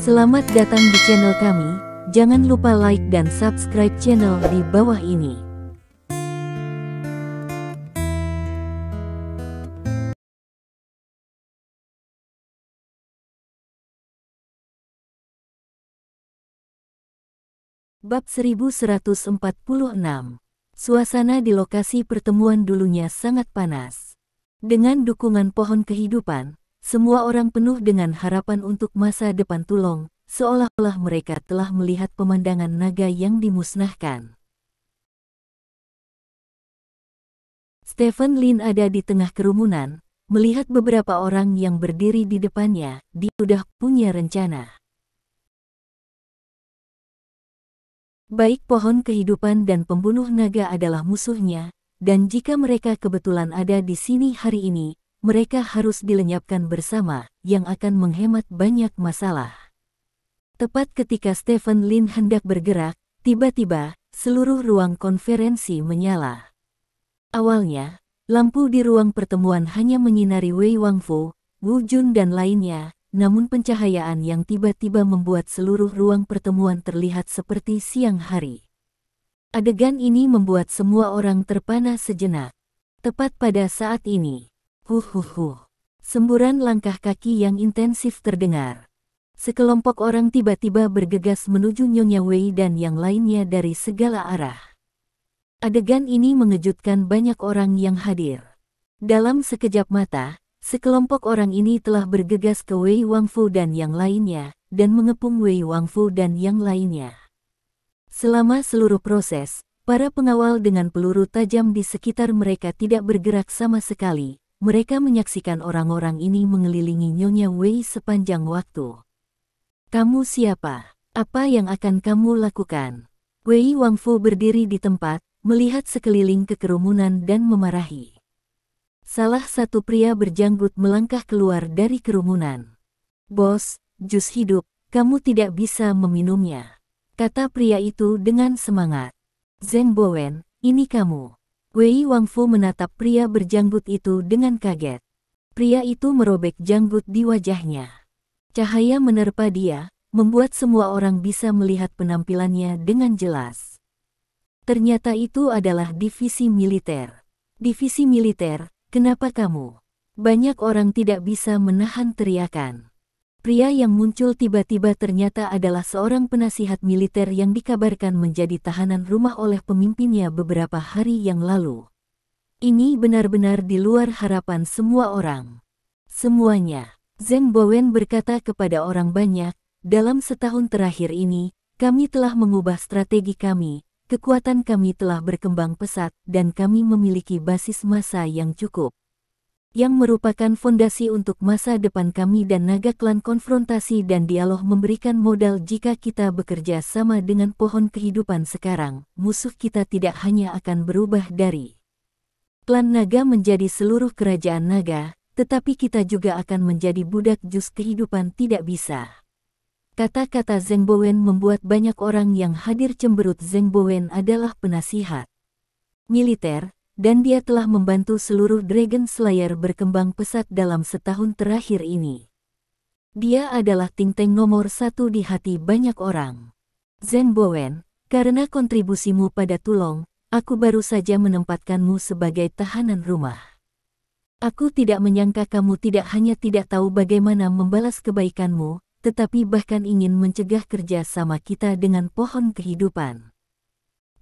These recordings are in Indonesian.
Selamat datang di channel kami, jangan lupa like dan subscribe channel di bawah ini. Bab 1146. Suasana di lokasi pertemuan dulunya sangat panas. Dengan dukungan pohon kehidupan, semua orang penuh dengan harapan untuk masa depan Tulong, seolah-olah mereka telah melihat pemandangan naga yang dimusnahkan. Stephen Lin ada di tengah kerumunan, melihat beberapa orang yang berdiri di depannya. Dia sudah punya rencana. Baik pohon kehidupan dan pembunuh naga adalah musuhnya, dan jika mereka kebetulan ada di sini hari ini, mereka harus dilenyapkan bersama, yang akan menghemat banyak masalah. Tepat ketika Stephen Lin hendak bergerak, tiba-tiba, seluruh ruang konferensi menyala. Awalnya, lampu di ruang pertemuan hanya menyinari Wei Wangfu, Wu Jun dan lainnya, namun pencahayaan yang tiba-tiba membuat seluruh ruang pertemuan terlihat seperti siang hari. Adegan ini membuat semua orang terpana sejenak. Tepat pada saat ini, semburan langkah kaki yang intensif terdengar. Sekelompok orang tiba-tiba bergegas menuju Nyonya Wei dan yang lainnya dari segala arah. Adegan ini mengejutkan banyak orang yang hadir. Dalam sekejap mata, sekelompok orang ini telah bergegas ke Wei Wangfu dan yang lainnya, dan mengepung Wei Wangfu dan yang lainnya. Selama seluruh proses, para pengawal dengan peluru tajam di sekitar mereka tidak bergerak sama sekali. Mereka menyaksikan orang-orang ini mengelilingi Nyonya Wei sepanjang waktu. Kamu siapa? Apa yang akan kamu lakukan? Wei Wangfu berdiri di tempat, melihat sekeliling ke kerumunan dan memarahi. Salah satu pria berjanggut melangkah keluar dari kerumunan. Bos, jus hidup, kamu tidak bisa meminumnya, kata pria itu dengan semangat. Zheng Bowen, ini kamu. Wei Wangfu menatap pria berjanggut itu dengan kaget. Pria itu merobek janggut di wajahnya. Cahaya menerpa dia, membuat semua orang bisa melihat penampilannya dengan jelas. Ternyata itu adalah divisi militer. Divisi militer, kenapa kamu? Banyak orang tidak bisa menahan teriakan. Pria yang muncul tiba-tiba ternyata adalah seorang penasihat militer yang dikabarkan menjadi tahanan rumah oleh pemimpinnya beberapa hari yang lalu. Ini benar-benar di luar harapan semua orang. Semuanya, Zheng Bowen berkata kepada orang banyak, dalam setahun terakhir ini, kami telah mengubah strategi kami, kekuatan kami telah berkembang pesat dan kami memiliki basis massa yang cukup. Yang merupakan fondasi untuk masa depan kami dan naga klan. Konfrontasi dan dialog memberikan modal jika kita bekerja sama dengan pohon kehidupan sekarang. Musuh kita tidak hanya akan berubah dari klan naga menjadi seluruh kerajaan naga, tetapi kita juga akan menjadi budak jus kehidupan. Tidak bisa. Kata-kata Zheng Bowen membuat banyak orang yang hadir cemberut. Zheng Bowen adalah penasihat militer, dan dia telah membantu seluruh Dragon Slayer berkembang pesat dalam setahun terakhir ini. Dia adalah think tank nomor 1 di hati banyak orang. Zheng Bowen, karena kontribusimu pada Tulong, aku baru saja menempatkanmu sebagai tahanan rumah. Aku tidak menyangka kamu tidak hanya tidak tahu bagaimana membalas kebaikanmu, tetapi bahkan ingin mencegah kerja sama kita dengan pohon kehidupan.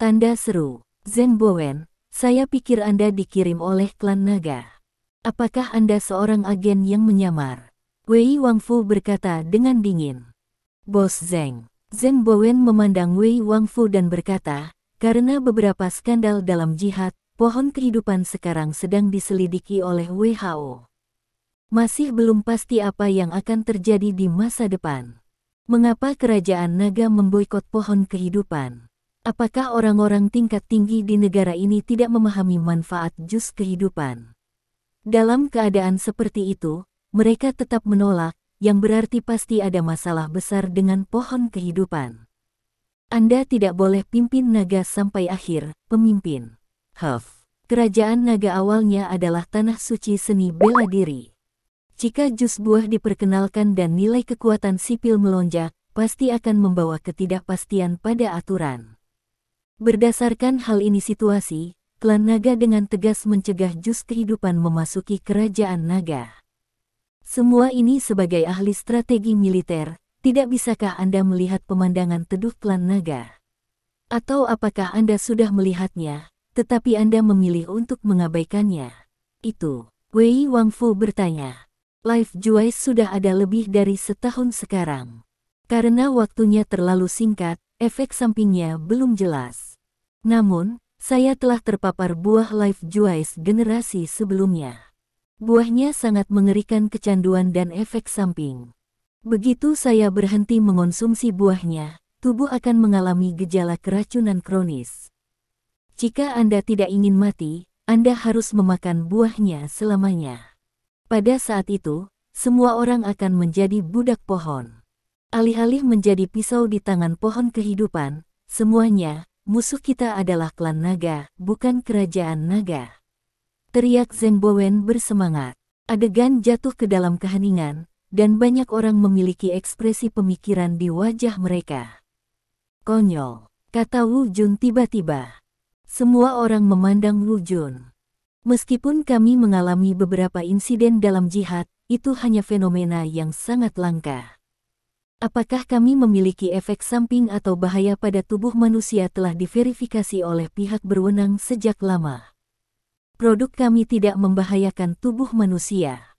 Tanda seru. Zheng Bowen, saya pikir Anda dikirim oleh klan naga. Apakah Anda seorang agen yang menyamar? Wei Wangfu berkata dengan dingin. Bos Zheng. Zheng Bowen memandang Wei Wangfu dan berkata, karena beberapa skandal dalam jihad, pohon kehidupan sekarang sedang diselidiki oleh WHO. Masih belum pasti apa yang akan terjadi di masa depan. Mengapa kerajaan naga memboikot pohon kehidupan? Apakah orang-orang tingkat tinggi di negara ini tidak memahami manfaat jus kehidupan? Dalam keadaan seperti itu, mereka tetap menolak, yang berarti pasti ada masalah besar dengan pohon kehidupan. Anda tidak boleh pimpin naga sampai akhir, pemimpin. Kerajaan naga awalnya adalah tanah suci seni bela diri. Jika jus buah diperkenalkan dan nilai kekuatan sipil melonjak, pasti akan membawa ketidakpastian pada aturan. Berdasarkan hal ini situasi, klan naga dengan tegas mencegah jus kehidupan memasuki kerajaan naga. Semua ini sebagai ahli strategi militer, tidak bisakah Anda melihat pemandangan teduh klan naga? Atau apakah Anda sudah melihatnya, tetapi Anda memilih untuk mengabaikannya? Itu, Wei Wangfu bertanya. Life Juice sudah ada lebih dari setahun sekarang. Karena waktunya terlalu singkat, efek sampingnya belum jelas. Namun, saya telah terpapar buah Life Juice generasi sebelumnya. Buahnya sangat mengerikan kecanduan dan efek samping. Begitu saya berhenti mengonsumsi buahnya, tubuh akan mengalami gejala keracunan kronis. Jika Anda tidak ingin mati, Anda harus memakan buahnya selamanya. Pada saat itu, semua orang akan menjadi budak pohon. Alih-alih menjadi pisau di tangan pohon kehidupan, semuanya, musuh kita adalah klan naga, bukan kerajaan naga. Teriak Zheng Bowen bersemangat. Adegan jatuh ke dalam keheningan, dan banyak orang memiliki ekspresi pemikiran di wajah mereka. Konyol, kata Wu Jun tiba-tiba. Semua orang memandang Wu Jun. Meskipun kami mengalami beberapa insiden dalam jihad, itu hanya fenomena yang sangat langka. Apakah kami memiliki efek samping atau bahaya pada tubuh manusia telah diverifikasi oleh pihak berwenang sejak lama. Produk kami tidak membahayakan tubuh manusia.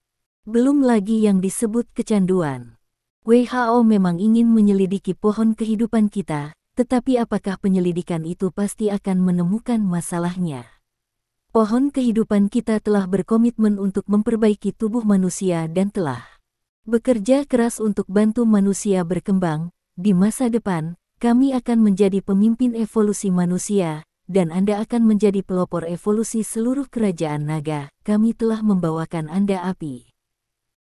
Belum lagi yang disebut kecanduan. WHO memang ingin menyelidiki pohon kehidupan kita, tetapi apakah penyelidikan itu pasti akan menemukan masalahnya? Pohon kehidupan kita telah berkomitmen untuk memperbaiki tubuh manusia dan telah bekerja keras untuk bantu manusia berkembang. Di masa depan, kami akan menjadi pemimpin evolusi manusia, dan Anda akan menjadi pelopor evolusi seluruh kerajaan naga. Kami telah membawakan Anda api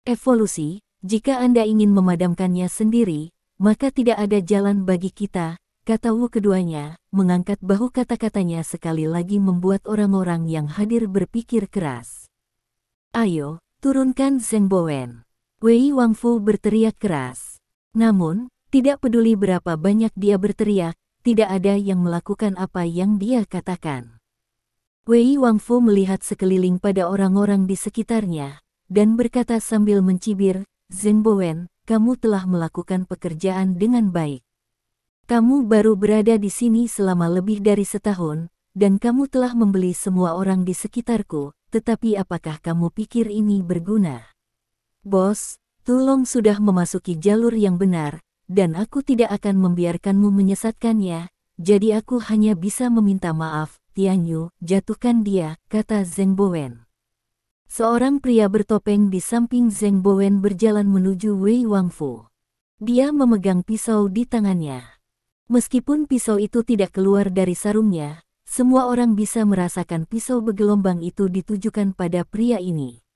evolusi. Jika Anda ingin memadamkannya sendiri, maka tidak ada jalan bagi kita, kata Wu keduanya, mengangkat bahu. Kata-katanya sekali lagi membuat orang-orang yang hadir berpikir keras. Ayo, turunkan Zheng Bowen. Wei Wangfu berteriak keras. Namun, tidak peduli berapa banyak dia berteriak, tidak ada yang melakukan apa yang dia katakan. Wei Wangfu melihat sekeliling pada orang-orang di sekitarnya, dan berkata sambil mencibir, Zheng Bowen, kamu telah melakukan pekerjaan dengan baik. Kamu baru berada di sini selama lebih dari setahun, dan kamu telah membeli semua orang di sekitarku, tetapi apakah kamu pikir ini berguna? Bos, Tulong sudah memasuki jalur yang benar, dan aku tidak akan membiarkanmu menyesatkannya, jadi aku hanya bisa meminta maaf. Tianyu, jatuhkan dia, kata Zheng Bowen. Seorang pria bertopeng di samping Zheng Bowen berjalan menuju Wei Wangfu. Dia memegang pisau di tangannya. Meskipun pisau itu tidak keluar dari sarungnya, semua orang bisa merasakan pisau bergelombang itu ditujukan pada pria ini.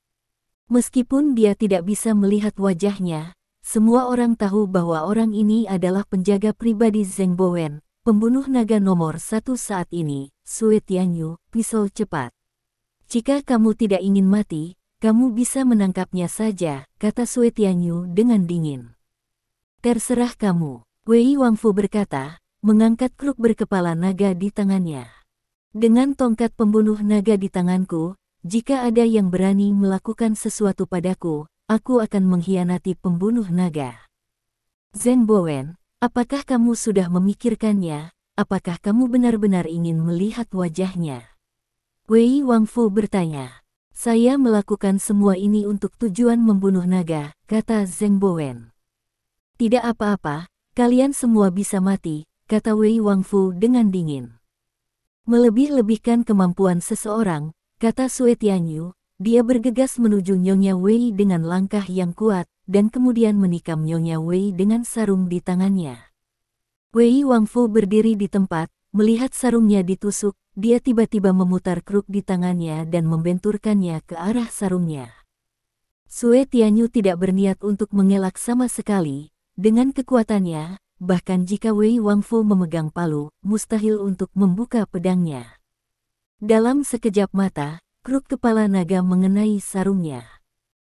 Meskipun dia tidak bisa melihat wajahnya, semua orang tahu bahwa orang ini adalah penjaga pribadi Zheng Bowen, pembunuh naga nomor 1 saat ini. Sue Tianyu, pisau cepat. Jika kamu tidak ingin mati, kamu bisa menangkapnya saja, kata Sue Tianyu dengan dingin. Terserah kamu. Wei Wangfu berkata, mengangkat kruk berkepala naga di tangannya. Dengan tongkat pembunuh naga di tanganku, jika ada yang berani melakukan sesuatu padaku, aku akan mengkhianati pembunuh naga. Zheng Bowen, apakah kamu sudah memikirkannya? Apakah kamu benar-benar ingin melihat wajahnya? Wei Wangfu bertanya. Saya melakukan semua ini untuk tujuan membunuh naga, kata Zheng Bowen. Tidak apa-apa. Kalian semua bisa mati, kata Wei Wangfu dengan dingin. Melebih-lebihkan kemampuan seseorang, kata Sue Tianyu, dia bergegas menuju Nyonya Wei dengan langkah yang kuat, dan kemudian menikam Nyonya Wei dengan sarung di tangannya. Wei Wangfu berdiri di tempat, melihat sarungnya ditusuk, dia tiba-tiba memutar kruk di tangannya dan membenturkannya ke arah sarungnya. Sue Tianyu tidak berniat untuk mengelak sama sekali. Dengan kekuatannya, bahkan jika Wei Wangfu memegang palu, mustahil untuk membuka pedangnya. Dalam sekejap mata, kruk kepala naga mengenai sarungnya.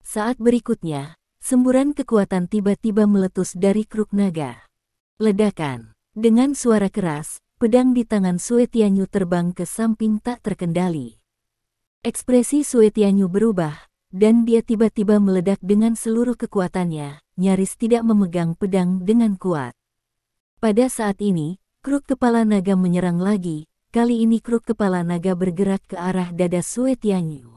Saat berikutnya, semburan kekuatan tiba-tiba meletus dari kruk naga. Ledakan. Dengan suara keras, pedang di tangan Sue Tianyu terbang ke samping tak terkendali. Ekspresi Sue Tianyu berubah, dan dia tiba-tiba meledak dengan seluruh kekuatannya, nyaris tidak memegang pedang dengan kuat. Pada saat ini, kruk kepala naga menyerang lagi, kali ini kruk kepala naga bergerak ke arah dada Sue Tianyu.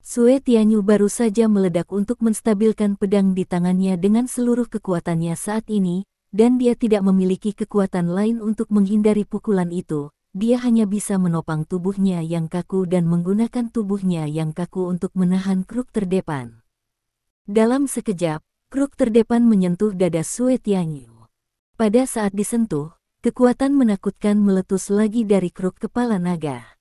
Sue Tianyu baru saja meledak untuk menstabilkan pedang di tangannya dengan seluruh kekuatannya saat ini, dan dia tidak memiliki kekuatan lain untuk menghindari pukulan itu. Dia hanya bisa menopang tubuhnya yang kaku dan menggunakan tubuhnya yang kaku untuk menahan kruk terdepan. Dalam sekejap, kruk terdepan menyentuh dada Sue Tianyu. Pada saat disentuh, kekuatan menakutkan meletus lagi dari kruk kepala naga.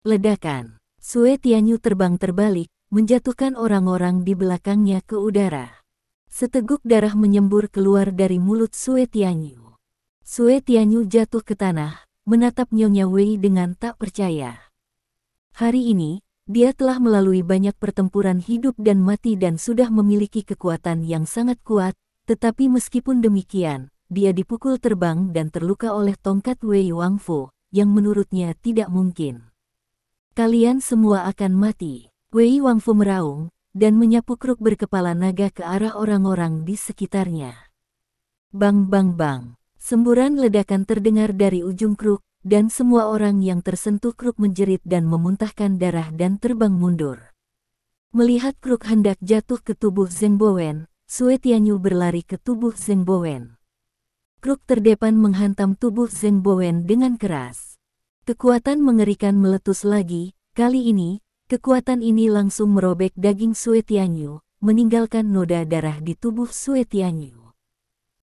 Ledakan. Sue Tianyu terbang terbalik, menjatuhkan orang-orang di belakangnya ke udara. Seteguk darah menyembur keluar dari mulut Sue Tianyu. Sue Tianyu jatuh ke tanah, menatap Nyonya Wei dengan tak percaya. Hari ini, dia telah melalui banyak pertempuran hidup dan mati dan sudah memiliki kekuatan yang sangat kuat, tetapi meskipun demikian, dia dipukul terbang dan terluka oleh tongkat Wei Wangfu, yang menurutnya tidak mungkin. Kalian semua akan mati. Wei Wangfu meraung, dan menyapu kruk berkepala naga ke arah orang-orang di sekitarnya. Bang bang bang. Semburan ledakan terdengar dari ujung kruk, dan semua orang yang tersentuh kruk menjerit dan memuntahkan darah dan terbang mundur. Melihat kruk hendak jatuh ke tubuh Zheng Bowen, Sue Tianyu berlari ke tubuh Zheng Bowen. Kruk terdepan menghantam tubuh Zheng Bowen dengan keras. Kekuatan mengerikan meletus lagi, kali ini, kekuatan ini langsung merobek daging Sue Tianyu, meninggalkan noda darah di tubuh Sue Tianyu.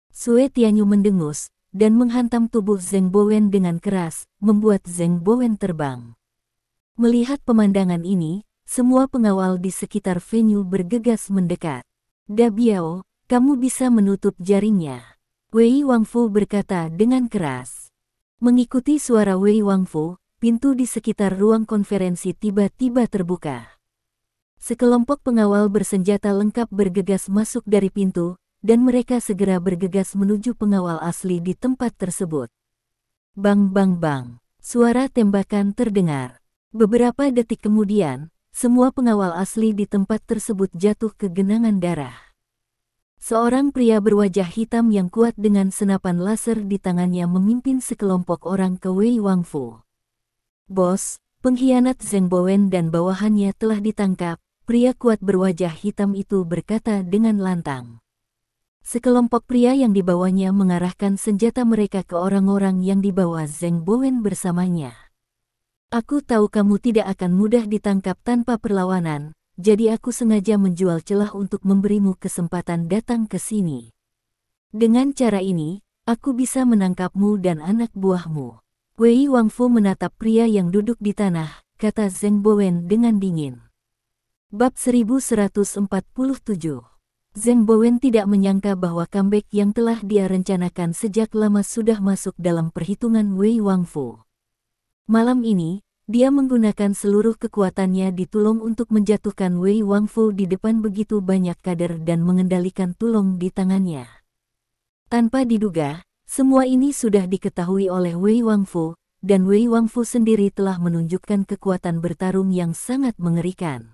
Sue Tianyu mendengus, dan menghantam tubuh Zheng Bowen dengan keras, membuat Zheng Bowen terbang. Melihat pemandangan ini, semua pengawal di sekitar venue bergegas mendekat. Da Biao, kamu bisa menutup jaringnya. Wei Wangfu berkata dengan keras. Mengikuti suara Wei Wangfu, pintu di sekitar ruang konferensi tiba-tiba terbuka. Sekelompok pengawal bersenjata lengkap bergegas masuk dari pintu, dan mereka segera bergegas menuju pengawal asli di tempat tersebut. Bang bang bang, suara tembakan terdengar. Beberapa detik kemudian, semua pengawal asli di tempat tersebut jatuh ke genangan darah. Seorang pria berwajah hitam yang kuat dengan senapan laser di tangannya memimpin sekelompok orang ke Wei Wangfu. Bos, pengkhianat Zheng Bowen dan bawahannya telah ditangkap, pria kuat berwajah hitam itu berkata dengan lantang. Sekelompok pria yang dibawanya mengarahkan senjata mereka ke orang-orang yang dibawa Zheng Bowen bersamanya. Aku tahu kamu tidak akan mudah ditangkap tanpa perlawanan. Jadi aku sengaja menjual celah untuk memberimu kesempatan datang ke sini. Dengan cara ini, aku bisa menangkapmu dan anak buahmu. Wei Wangfu menatap pria yang duduk di tanah, kata Zheng Bowen dengan dingin. Bab 1147. Zheng Bowen tidak menyangka bahwa comeback yang telah dia rencanakan sejak lama sudah masuk dalam perhitungan Wei Wangfu. Malam ini, dia menggunakan seluruh kekuatannya di Tulung untuk menjatuhkan Wei Wangfu di depan begitu banyak kader dan mengendalikan Tulung di tangannya. Tanpa diduga, semua ini sudah diketahui oleh Wei Wangfu, dan Wei Wangfu sendiri telah menunjukkan kekuatan bertarung yang sangat mengerikan.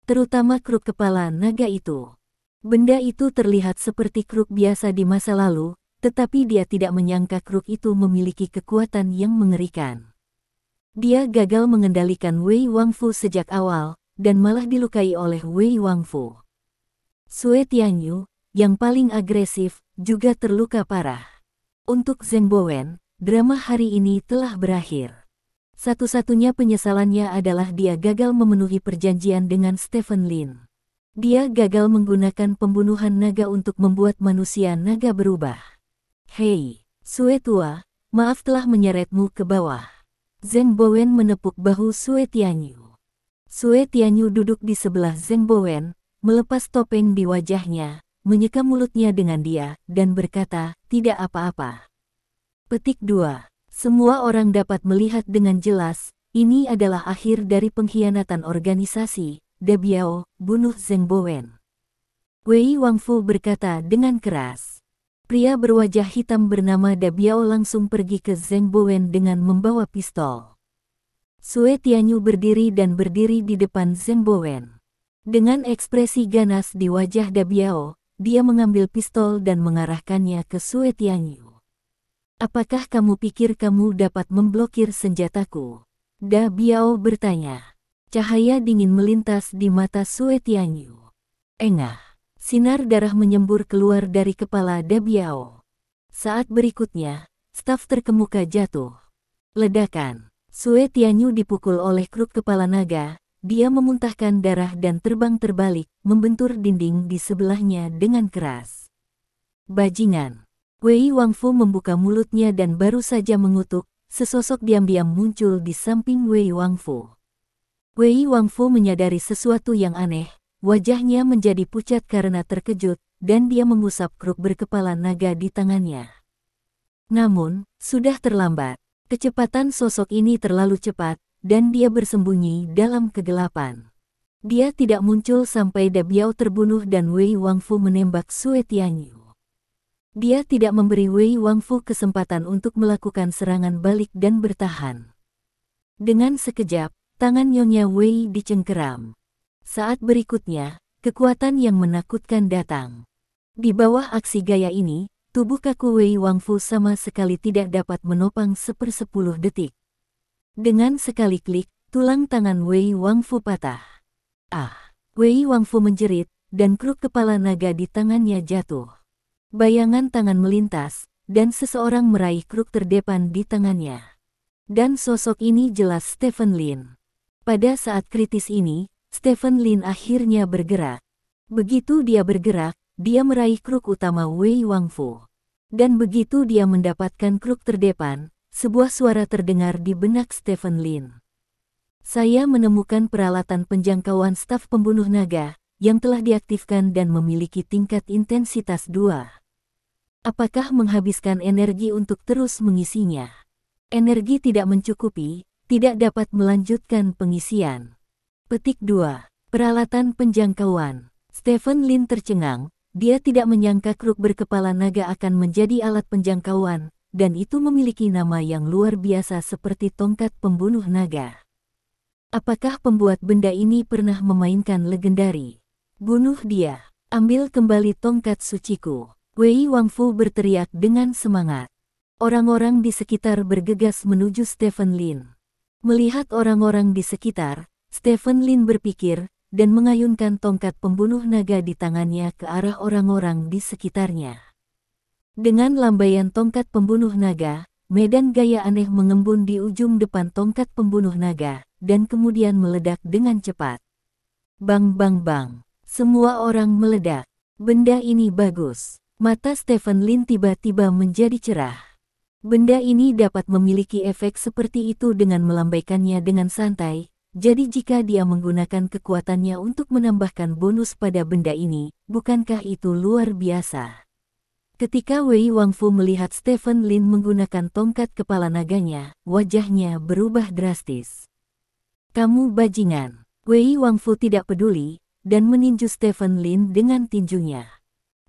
Terutama kruk kepala naga itu. Benda itu terlihat seperti kruk biasa di masa lalu, tetapi dia tidak menyangka kruk itu memiliki kekuatan yang mengerikan. Dia gagal mengendalikan Wei Wangfu sejak awal, dan malah dilukai oleh Wei Wangfu. Sue Tianyu, yang paling agresif, juga terluka parah. Untuk Zheng Bowen, drama hari ini telah berakhir. Satu-satunya penyesalannya adalah dia gagal memenuhi perjanjian dengan Stephen Lin. Dia gagal menggunakan pembunuhan naga untuk membuat manusia naga berubah. Hei, Sue tua, maaf telah menyeretmu ke bawah. Zheng Bowen menepuk bahu Sue Tianyu. Sue Tianyu duduk di sebelah Zheng Bowen, melepas topeng di wajahnya, menyeka mulutnya dengan dia, dan berkata, tidak apa-apa. Petik 2. Semua orang dapat melihat dengan jelas, ini adalah akhir dari pengkhianatan organisasi, Dabiao, bunuh Zheng Bowen. Wei Wangfu berkata dengan keras. Pria berwajah hitam bernama Dabiao langsung pergi ke Zheng Bowen dengan membawa pistol. Sue Tianyu berdiri di depan Zheng Bowen. Dengan ekspresi ganas di wajah Dabiao, dia mengambil pistol dan mengarahkannya ke Sue Tianyu. Apakah kamu pikir kamu dapat memblokir senjataku? Dabiao bertanya. Cahaya dingin melintas di mata Sue Tianyu. Engah. Sinar darah menyembur keluar dari kepala Dabiao. Saat berikutnya, staf terkemuka jatuh. Ledakan. Sue Tianyu dipukul oleh kruk kepala naga. Dia memuntahkan darah dan terbang terbalik, membentur dinding di sebelahnya dengan keras. Bajingan. Wei Wangfu membuka mulutnya dan baru saja mengutuk, sesosok diam-diam muncul di samping Wei Wangfu. Wei Wangfu menyadari sesuatu yang aneh, wajahnya menjadi pucat karena terkejut, dan dia mengusap kruk berkepala naga di tangannya. Namun, sudah terlambat. Kecepatan sosok ini terlalu cepat, dan dia bersembunyi dalam kegelapan. Dia tidak muncul sampai Dabiao terbunuh dan Wei Wangfu menembak Sue Tianyu. Dia tidak memberi Wei Wangfu kesempatan untuk melakukan serangan balik dan bertahan. Dengan sekejap, tangan Nyonya Wei dicengkeram. Saat berikutnya, kekuatan yang menakutkan datang. Di bawah aksi gaya ini, tubuh kaku Wei Wangfu sama sekali tidak dapat menopang 1/10 detik. Dengan sekali klik, tulang tangan Wei Wangfu patah. Ah! Wei Wangfu menjerit, dan kruk kepala naga di tangannya jatuh. Bayangan tangan melintas, dan seseorang meraih kruk terdepan di tangannya. Dan sosok ini jelas Stephen Lin. Pada saat kritis ini, Stephen Lin akhirnya bergerak. Begitu dia bergerak, dia meraih kruk utama Wei Wangfu. Dan begitu dia mendapatkan kruk terdepan, sebuah suara terdengar di benak Stephen Lin. Saya menemukan peralatan penjangkauan staf pembunuh naga, yang telah diaktifkan dan memiliki tingkat intensitas 2. Apakah menghabiskan energi untuk terus mengisinya? Energi tidak mencukupi, tidak dapat melanjutkan pengisian. Petik 2. Peralatan penjangkauan. Stephen Lin tercengang, dia tidak menyangka kruk berkepala naga akan menjadi alat penjangkauan, dan itu memiliki nama yang luar biasa seperti tongkat pembunuh naga. Apakah pembuat benda ini pernah memainkan legendari? Bunuh dia. Ambil kembali tongkat suciku. Wei Wangfu berteriak dengan semangat. Orang-orang di sekitar bergegas menuju Stephen Lin. Melihat orang-orang di sekitar, Stephen Lin berpikir, dan mengayunkan tongkat pembunuh naga di tangannya ke arah orang-orang di sekitarnya. Dengan lambaian tongkat pembunuh naga, medan gaya aneh mengembun di ujung depan tongkat pembunuh naga, dan kemudian meledak dengan cepat. Bang bang bang. Semua orang meledak. Benda ini bagus. Mata Stephen Lin tiba-tiba menjadi cerah. Benda ini dapat memiliki efek seperti itu dengan melambaikannya dengan santai, jadi jika dia menggunakan kekuatannya untuk menambahkan bonus pada benda ini, bukankah itu luar biasa? Ketika Wei Wangfu melihat Stephen Lin menggunakan tongkat kepala naganya, wajahnya berubah drastis. Kamu bajingan. Wei Wangfu tidak peduli, dan meninju Stephen Lin dengan tinjunya.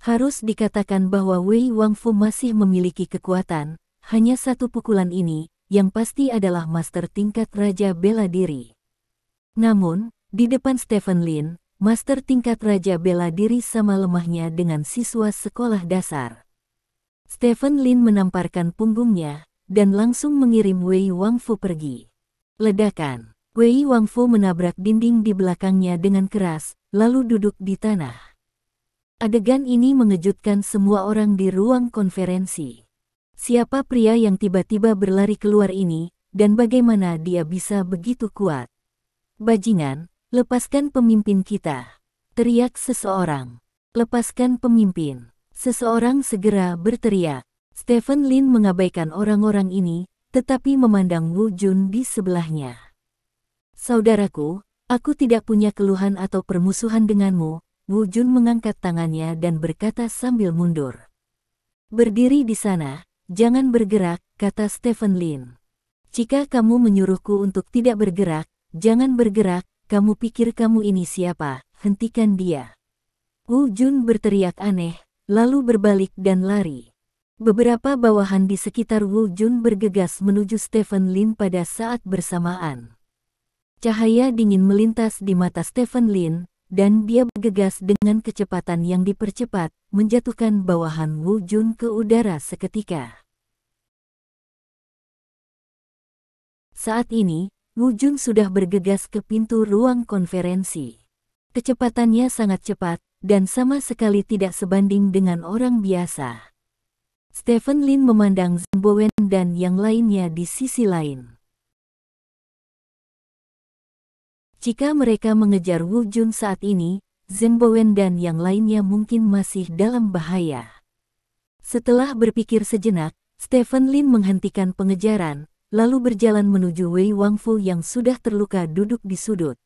Harus dikatakan bahwa Wei Wangfu masih memiliki kekuatan, hanya satu pukulan ini, yang pasti adalah master tingkat Raja Bela Diri. Namun, di depan Stephen Lin, master tingkat Raja Bela Diri sama lemahnya dengan siswa sekolah dasar. Stephen Lin menamparkan punggungnya, dan langsung mengirim Wei Wangfu pergi. Ledakan. Wei Wangfu menabrak dinding di belakangnya dengan keras, lalu duduk di tanah. Adegan ini mengejutkan semua orang di ruang konferensi. Siapa pria yang tiba-tiba berlari keluar ini, dan bagaimana dia bisa begitu kuat? Bajingan, lepaskan pemimpin kita. Teriak seseorang. Lepaskan pemimpin. Seseorang segera berteriak. Stephen Lin mengabaikan orang-orang ini, tetapi memandang Wu Jun di sebelahnya. Saudaraku, aku tidak punya keluhan atau permusuhan denganmu. Wu Jun mengangkat tangannya dan berkata sambil mundur. Berdiri di sana, jangan bergerak, kata Stephen Lin. Jika kamu menyuruhku untuk tidak bergerak, jangan bergerak, kamu pikir kamu ini siapa? Hentikan dia. Wu Jun berteriak aneh, lalu berbalik dan lari. Beberapa bawahan di sekitar Wu Jun bergegas menuju Stephen Lin pada saat bersamaan. Cahaya dingin melintas di mata Stephen Lin, dan dia bergegas dengan kecepatan yang dipercepat, menjatuhkan bawahan Wu Jun ke udara seketika. Saat ini, Wu Jun sudah bergegas ke pintu ruang konferensi. Kecepatannya sangat cepat, dan sama sekali tidak sebanding dengan orang biasa. Stephen Lin memandang Zheng Bowen dan yang lainnya di sisi lain. Jika mereka mengejar Wu Jun saat ini, Zheng Bowen dan yang lainnya mungkin masih dalam bahaya. Setelah berpikir sejenak, Stephen Lin menghentikan pengejaran, lalu berjalan menuju Wei Wangfu yang sudah terluka duduk di sudut.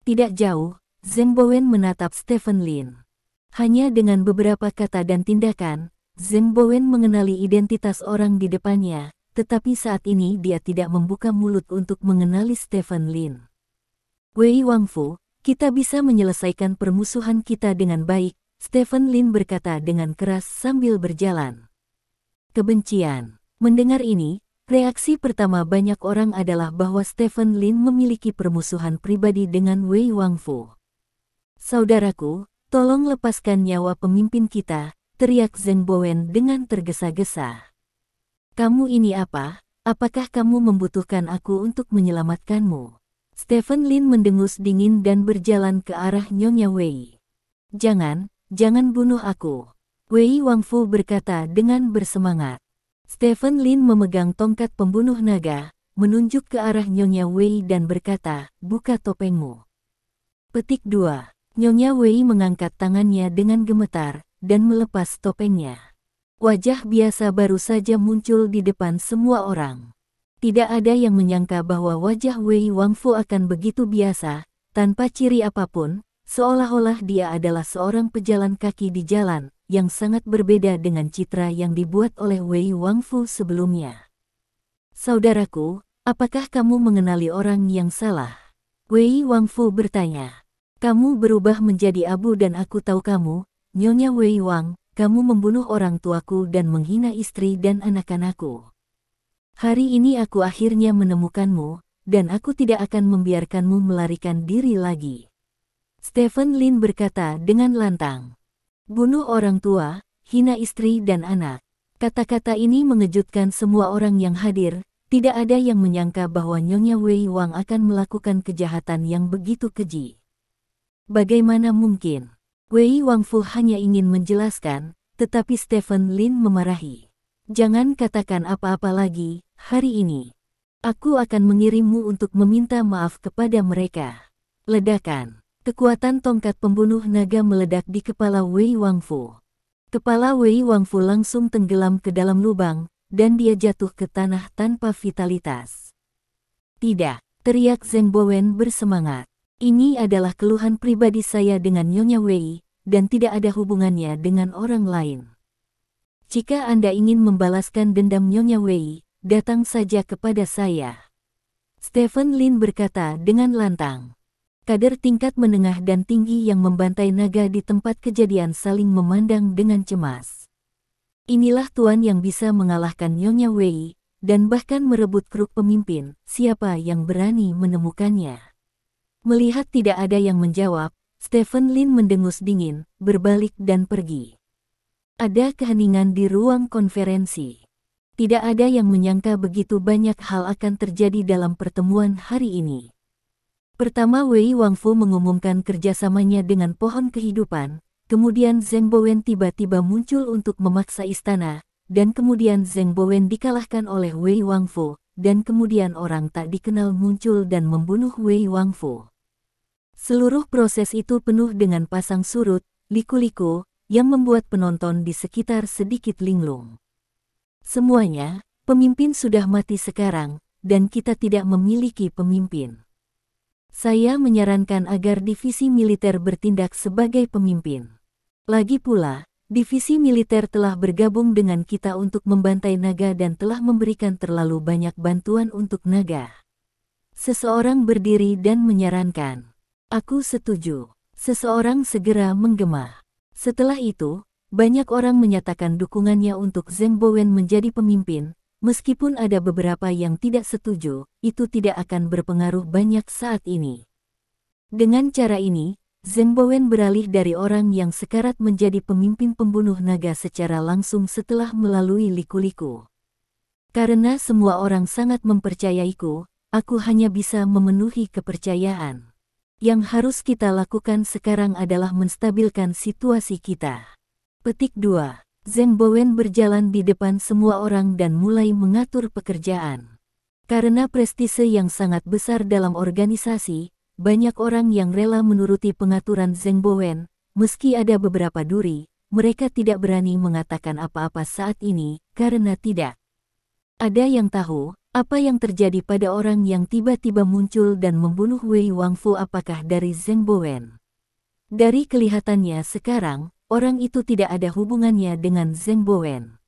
Tidak jauh, Zheng Bowen menatap Stephen Lin. Hanya dengan beberapa kata dan tindakan, Zheng Bowen mengenali identitas orang di depannya, tetapi saat ini dia tidak membuka mulut untuk mengenali Stephen Lin. Wei Wangfu, kita bisa menyelesaikan permusuhan kita dengan baik, Stephen Lin berkata dengan keras sambil berjalan. Kebencian. Mendengar ini, reaksi pertama banyak orang adalah bahwa Stephen Lin memiliki permusuhan pribadi dengan Wei Wangfu. Saudaraku, tolong lepaskan nyawa pemimpin kita, teriak Zheng Bowen dengan tergesa-gesa. Kamu ini apa? Apakah kamu membutuhkan aku untuk menyelamatkanmu? Stephen Lin mendengus dingin dan berjalan ke arah Nyonya Wei. Jangan bunuh aku. Wei Wangfu berkata dengan bersemangat. Stephen Lin memegang tongkat pembunuh naga, menunjuk ke arah Nyonya Wei dan berkata, buka topengmu. Petik 2. Nyonya Wei mengangkat tangannya dengan gemetar, dan melepas topengnya. Wajah biasa baru saja muncul di depan semua orang. Tidak ada yang menyangka bahwa wajah Wei Wangfu akan begitu biasa, tanpa ciri apapun, seolah-olah dia adalah seorang pejalan kaki di jalan, yang sangat berbeda dengan citra yang dibuat oleh Wei Wangfu sebelumnya. Saudaraku, apakah kamu mengenali orang yang salah? Wei Wangfu bertanya. Kamu berubah menjadi abu dan aku tahu kamu, Nyonya Wei Wang, kamu membunuh orang tuaku dan menghina istri dan anak-anakku. Hari ini aku akhirnya menemukanmu, dan aku tidak akan membiarkanmu melarikan diri lagi. Stephen Lin berkata dengan lantang. Bunuh orang tua, hina istri dan anak. Kata-kata ini mengejutkan semua orang yang hadir, tidak ada yang menyangka bahwa Nyonya Wei Wang akan melakukan kejahatan yang begitu keji. Bagaimana mungkin? Wei Wangfu hanya ingin menjelaskan, tetapi Stephen Lin memarahi. Jangan katakan apa-apa lagi, hari ini. Aku akan mengirimmu untuk meminta maaf kepada mereka. Ledakan. Kekuatan tongkat pembunuh naga meledak di kepala Wei Wangfu. Kepala Wei Wangfu langsung tenggelam ke dalam lubang, dan dia jatuh ke tanah tanpa vitalitas. Tidak, teriak Zheng Bowen bersemangat. Ini adalah keluhan pribadi saya dengan Nyonya Wei, dan tidak ada hubungannya dengan orang lain. Jika Anda ingin membalaskan dendam Nyonya Wei, datang saja kepada saya. Stephen Lin berkata dengan lantang. Kader tingkat menengah dan tinggi yang membantai naga di tempat kejadian saling memandang dengan cemas. Inilah tuan yang bisa mengalahkan Nyonya Wei, dan bahkan merebut kruk pemimpin, siapa yang berani menemukannya. Melihat tidak ada yang menjawab, Stephen Lin mendengus dingin, berbalik dan pergi. Ada keheningan di ruang konferensi. Tidak ada yang menyangka begitu banyak hal akan terjadi dalam pertemuan hari ini. Pertama Wei Wangfu mengumumkan kerjasamanya dengan pohon kehidupan, kemudian Zheng Bowen tiba-tiba muncul untuk memaksa istana, dan kemudian Zheng Bowen dikalahkan oleh Wei Wangfu, dan kemudian orang tak dikenal muncul dan membunuh Wei Wangfu. Seluruh proses itu penuh dengan pasang surut, liku-liku, yang membuat penonton di sekitar sedikit linglung. Semuanya, pemimpin sudah mati sekarang, dan kita tidak memiliki pemimpin. Saya menyarankan agar divisi militer bertindak sebagai pemimpin. Lagi pula, divisi militer telah bergabung dengan kita untuk membantai naga dan telah memberikan terlalu banyak bantuan untuk naga. Seseorang berdiri dan menyarankan. Aku setuju. Seseorang segera menggema. Setelah itu, banyak orang menyatakan dukungannya untuk Zheng Bowen menjadi pemimpin. Meskipun ada beberapa yang tidak setuju, itu tidak akan berpengaruh banyak saat ini. Dengan cara ini, Zheng Bowen beralih dari orang yang sekarat menjadi pemimpin pembunuh naga secara langsung setelah melalui liku-liku. Karena semua orang sangat mempercayaiku, aku hanya bisa memenuhi kepercayaan. Yang harus kita lakukan sekarang adalah menstabilkan situasi kita. Petik 2. Zheng Bowen berjalan di depan semua orang dan mulai mengatur pekerjaan. Karena prestise yang sangat besar dalam organisasi, banyak orang yang rela menuruti pengaturan Zheng Bowen. Meski ada beberapa duri, mereka tidak berani mengatakan apa-apa saat ini, karena tidak ada yang tahu apa yang terjadi pada orang yang tiba-tiba muncul dan membunuh Wei Wangfu. Apakah dari Zheng Bowen? Dari kelihatannya sekarang, orang itu tidak ada hubungannya dengan Zheng Bowen.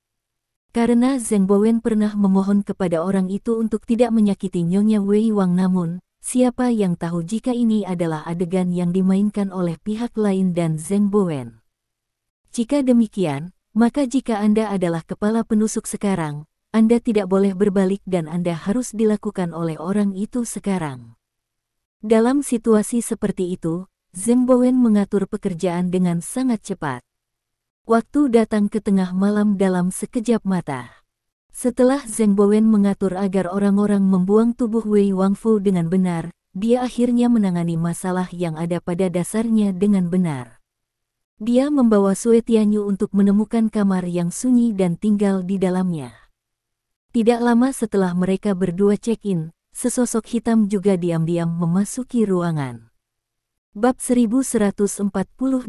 Karena Zheng Bowen pernah memohon kepada orang itu untuk tidak menyakiti Nyonya Wei Wang, namun, siapa yang tahu jika ini adalah adegan yang dimainkan oleh pihak lain dan Zheng Bowen. Jika demikian, maka jika Anda adalah kepala penusuk sekarang, Anda tidak boleh berbalik dan Anda harus dilakukan oleh orang itu sekarang. Dalam situasi seperti itu, Zheng Bowen mengatur pekerjaan dengan sangat cepat. Waktu datang ke tengah malam dalam sekejap mata. Setelah Zheng Bowen mengatur agar orang-orang membuang tubuh Wei Wangfu dengan benar, dia akhirnya menangani masalah yang ada pada dasarnya dengan benar. Dia membawa Sue Tianyu untuk menemukan kamar yang sunyi dan tinggal di dalamnya. Tidak lama setelah mereka berdua check-in, sesosok hitam juga diam-diam memasuki ruangan. Bab 1148.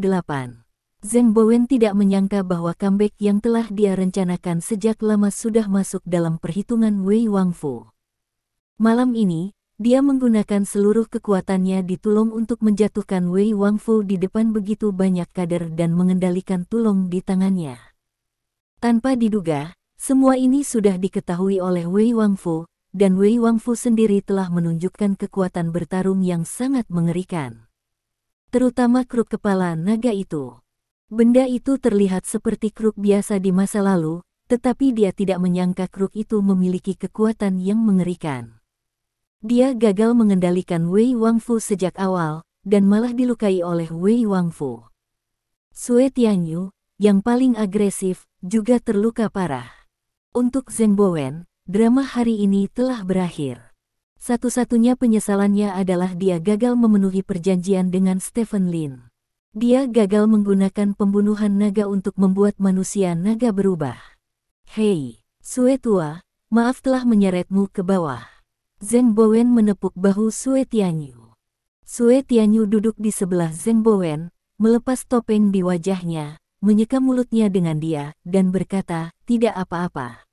Zheng Bowen tidak menyangka bahwa comeback yang telah dia rencanakan sejak lama sudah masuk dalam perhitungan Wei Wangfu. Malam ini, dia menggunakan seluruh kekuatannya di Tulung untuk menjatuhkan Wei Wangfu di depan begitu banyak kader dan mengendalikan Tulung di tangannya. Tanpa diduga, semua ini sudah diketahui oleh Wei Wangfu, dan Wei Wangfu sendiri telah menunjukkan kekuatan bertarung yang sangat mengerikan. Terutama kruk kepala naga itu. Benda itu terlihat seperti kruk biasa di masa lalu, tetapi dia tidak menyangka kruk itu memiliki kekuatan yang mengerikan. Dia gagal mengendalikan Wei Wangfu sejak awal, dan malah dilukai oleh Wei Wangfu. Sue Tianyu, yang paling agresif, juga terluka parah. Untuk Zheng Bowen, drama hari ini telah berakhir. Satu-satunya penyesalannya adalah dia gagal memenuhi perjanjian dengan Stephen Lin. Dia gagal menggunakan pembunuhan naga untuk membuat manusia naga berubah. Hei, Sue tua, maaf telah menyeretmu ke bawah. Zheng Bowen menepuk bahu Sue Tianyu. Sue Tianyu duduk di sebelah Zheng Bowen, melepas topeng di wajahnya, menyeka mulutnya dengan dia, dan berkata, tidak apa-apa.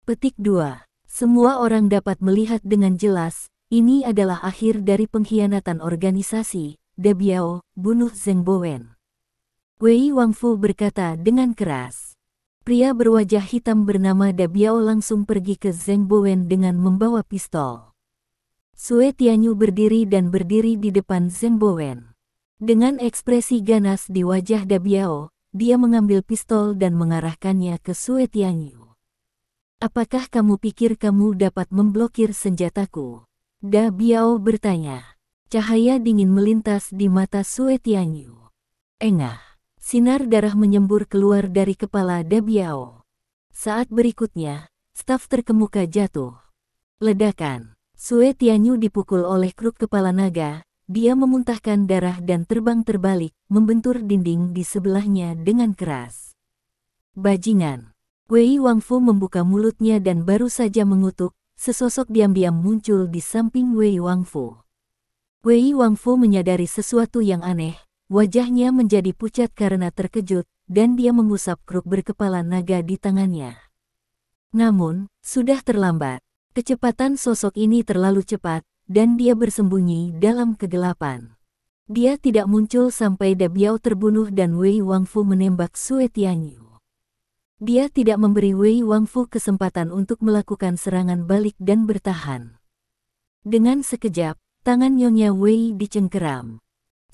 Petik 2. Semua orang dapat melihat dengan jelas, ini adalah akhir dari pengkhianatan organisasi. Da Biao, bunuh Zheng Bowen. Wei Wangfu berkata dengan keras. Pria berwajah hitam bernama Da Biao langsung pergi ke Zheng Bowen dengan membawa pistol. Sue Tianyu berdiri di depan Zheng Bowen. Dengan ekspresi ganas di wajah Da Biao, dia mengambil pistol dan mengarahkannya ke Sue Tianyu. Apakah kamu pikir kamu dapat memblokir senjataku? Da Biao bertanya. Cahaya dingin melintas di mata Sue Tianyu. Engah. Sinar darah menyembur keluar dari kepala Da Biao. Saat berikutnya, staf terkemuka jatuh. Ledakan. Sue Tianyu dipukul oleh kruk kepala naga. Dia memuntahkan darah dan terbang terbalik, membentur dinding di sebelahnya dengan keras. Bajingan. Wei Wangfu membuka mulutnya dan baru saja mengutuk, sesosok diam-diam muncul di samping Wei Wangfu. Wei Wangfu menyadari sesuatu yang aneh, wajahnya menjadi pucat karena terkejut, dan dia mengusap kruk berkepala naga di tangannya. Namun, sudah terlambat. Kecepatan sosok ini terlalu cepat, dan dia bersembunyi dalam kegelapan. Dia tidak muncul sampai Da Biao terbunuh dan Wei Wangfu menembak Sue Tianyu. Dia tidak memberi Wei Wangfu kesempatan untuk melakukan serangan balik dan bertahan. Dengan sekejap, tangan Nyonya Wei dicengkeram.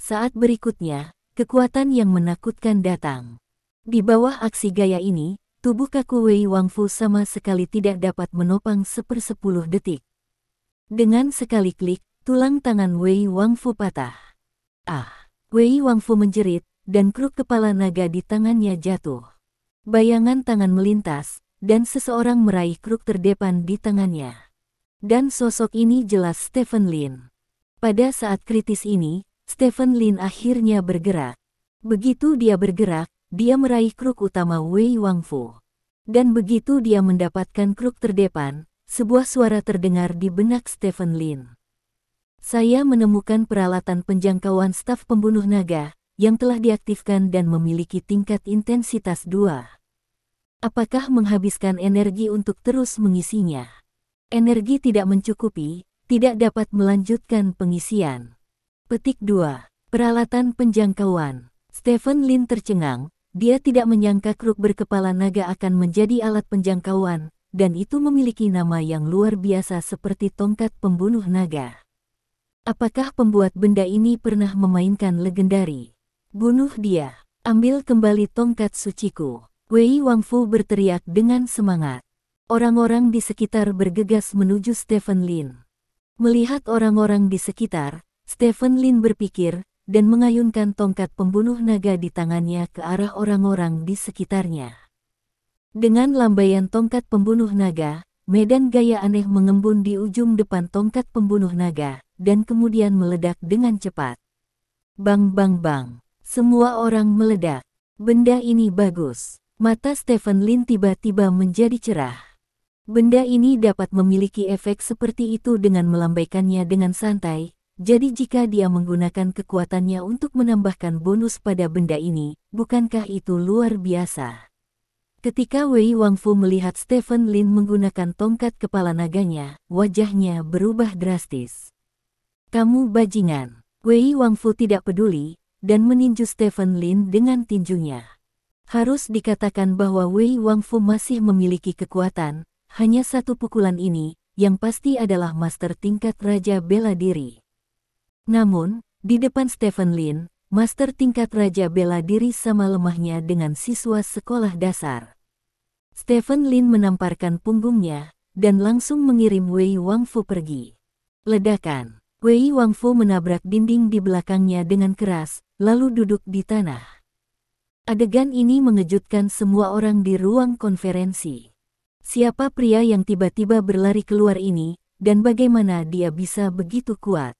Saat berikutnya, kekuatan yang menakutkan datang. Di bawah aksi gaya ini, tubuh kaku Wei Wangfu sama sekali tidak dapat menopang 1/10 detik. Dengan sekali klik, tulang tangan Wei Wangfu patah. Ah! Wei Wangfu menjerit, dan kruk kepala naga di tangannya jatuh. Bayangan tangan melintas, dan seseorang meraih kruk terdepan di tangannya. Dan sosok ini jelas Stephen Lin. Pada saat kritis ini, Stephen Lin akhirnya bergerak. Begitu dia bergerak, dia meraih kruk utama Wei Wangfu. Dan begitu dia mendapatkan kruk terdepan, sebuah suara terdengar di benak Stephen Lin. Saya menemukan peralatan penjangkauan staf pembunuh naga, yang telah diaktifkan dan memiliki tingkat intensitas 2. Apakah menghabiskan energi untuk terus mengisinya? Energi tidak mencukupi, tidak dapat melanjutkan pengisian. Petik 2. Peralatan penjangkauan. Stephen Lin tercengang, dia tidak menyangka kruk berkepala naga akan menjadi alat penjangkauan, dan itu memiliki nama yang luar biasa seperti tongkat pembunuh naga. Apakah pembuat benda ini pernah memainkan legendari? Bunuh dia. Ambil kembali tongkat suciku. Wei Wangfu berteriak dengan semangat. Orang-orang di sekitar bergegas menuju Stephen Lin. Melihat orang-orang di sekitar, Stephen Lin berpikir, dan mengayunkan tongkat pembunuh naga di tangannya ke arah orang-orang di sekitarnya. Dengan lambaian tongkat pembunuh naga, medan gaya aneh mengembun di ujung depan tongkat pembunuh naga, dan kemudian meledak dengan cepat. Bang bang bang. Semua orang meledak. Benda ini bagus. Mata Stephen Lin tiba-tiba menjadi cerah. Benda ini dapat memiliki efek seperti itu dengan melambaikannya dengan santai, jadi jika dia menggunakan kekuatannya untuk menambahkan bonus pada benda ini, bukankah itu luar biasa? Ketika Wei Wangfu melihat Stephen Lin menggunakan tongkat kepala naganya, wajahnya berubah drastis. Kamu bajingan. Wei Wangfu tidak peduli, dan meninju Stephen Lin dengan tinjunya. Harus dikatakan bahwa Wei Wangfu masih memiliki kekuatan, hanya satu pukulan ini, yang pasti adalah master tingkat Raja Bela Diri. Namun, di depan Stephen Lin, master tingkat Raja Bela Diri sama lemahnya dengan siswa sekolah dasar. Stephen Lin menamparkan punggungnya, dan langsung mengirim Wei Wangfu pergi. Ledakan. Wei Wangfu menabrak dinding di belakangnya dengan keras, lalu duduk di tanah. Adegan ini mengejutkan semua orang di ruang konferensi. Siapa pria yang tiba-tiba berlari keluar ini, dan bagaimana dia bisa begitu kuat?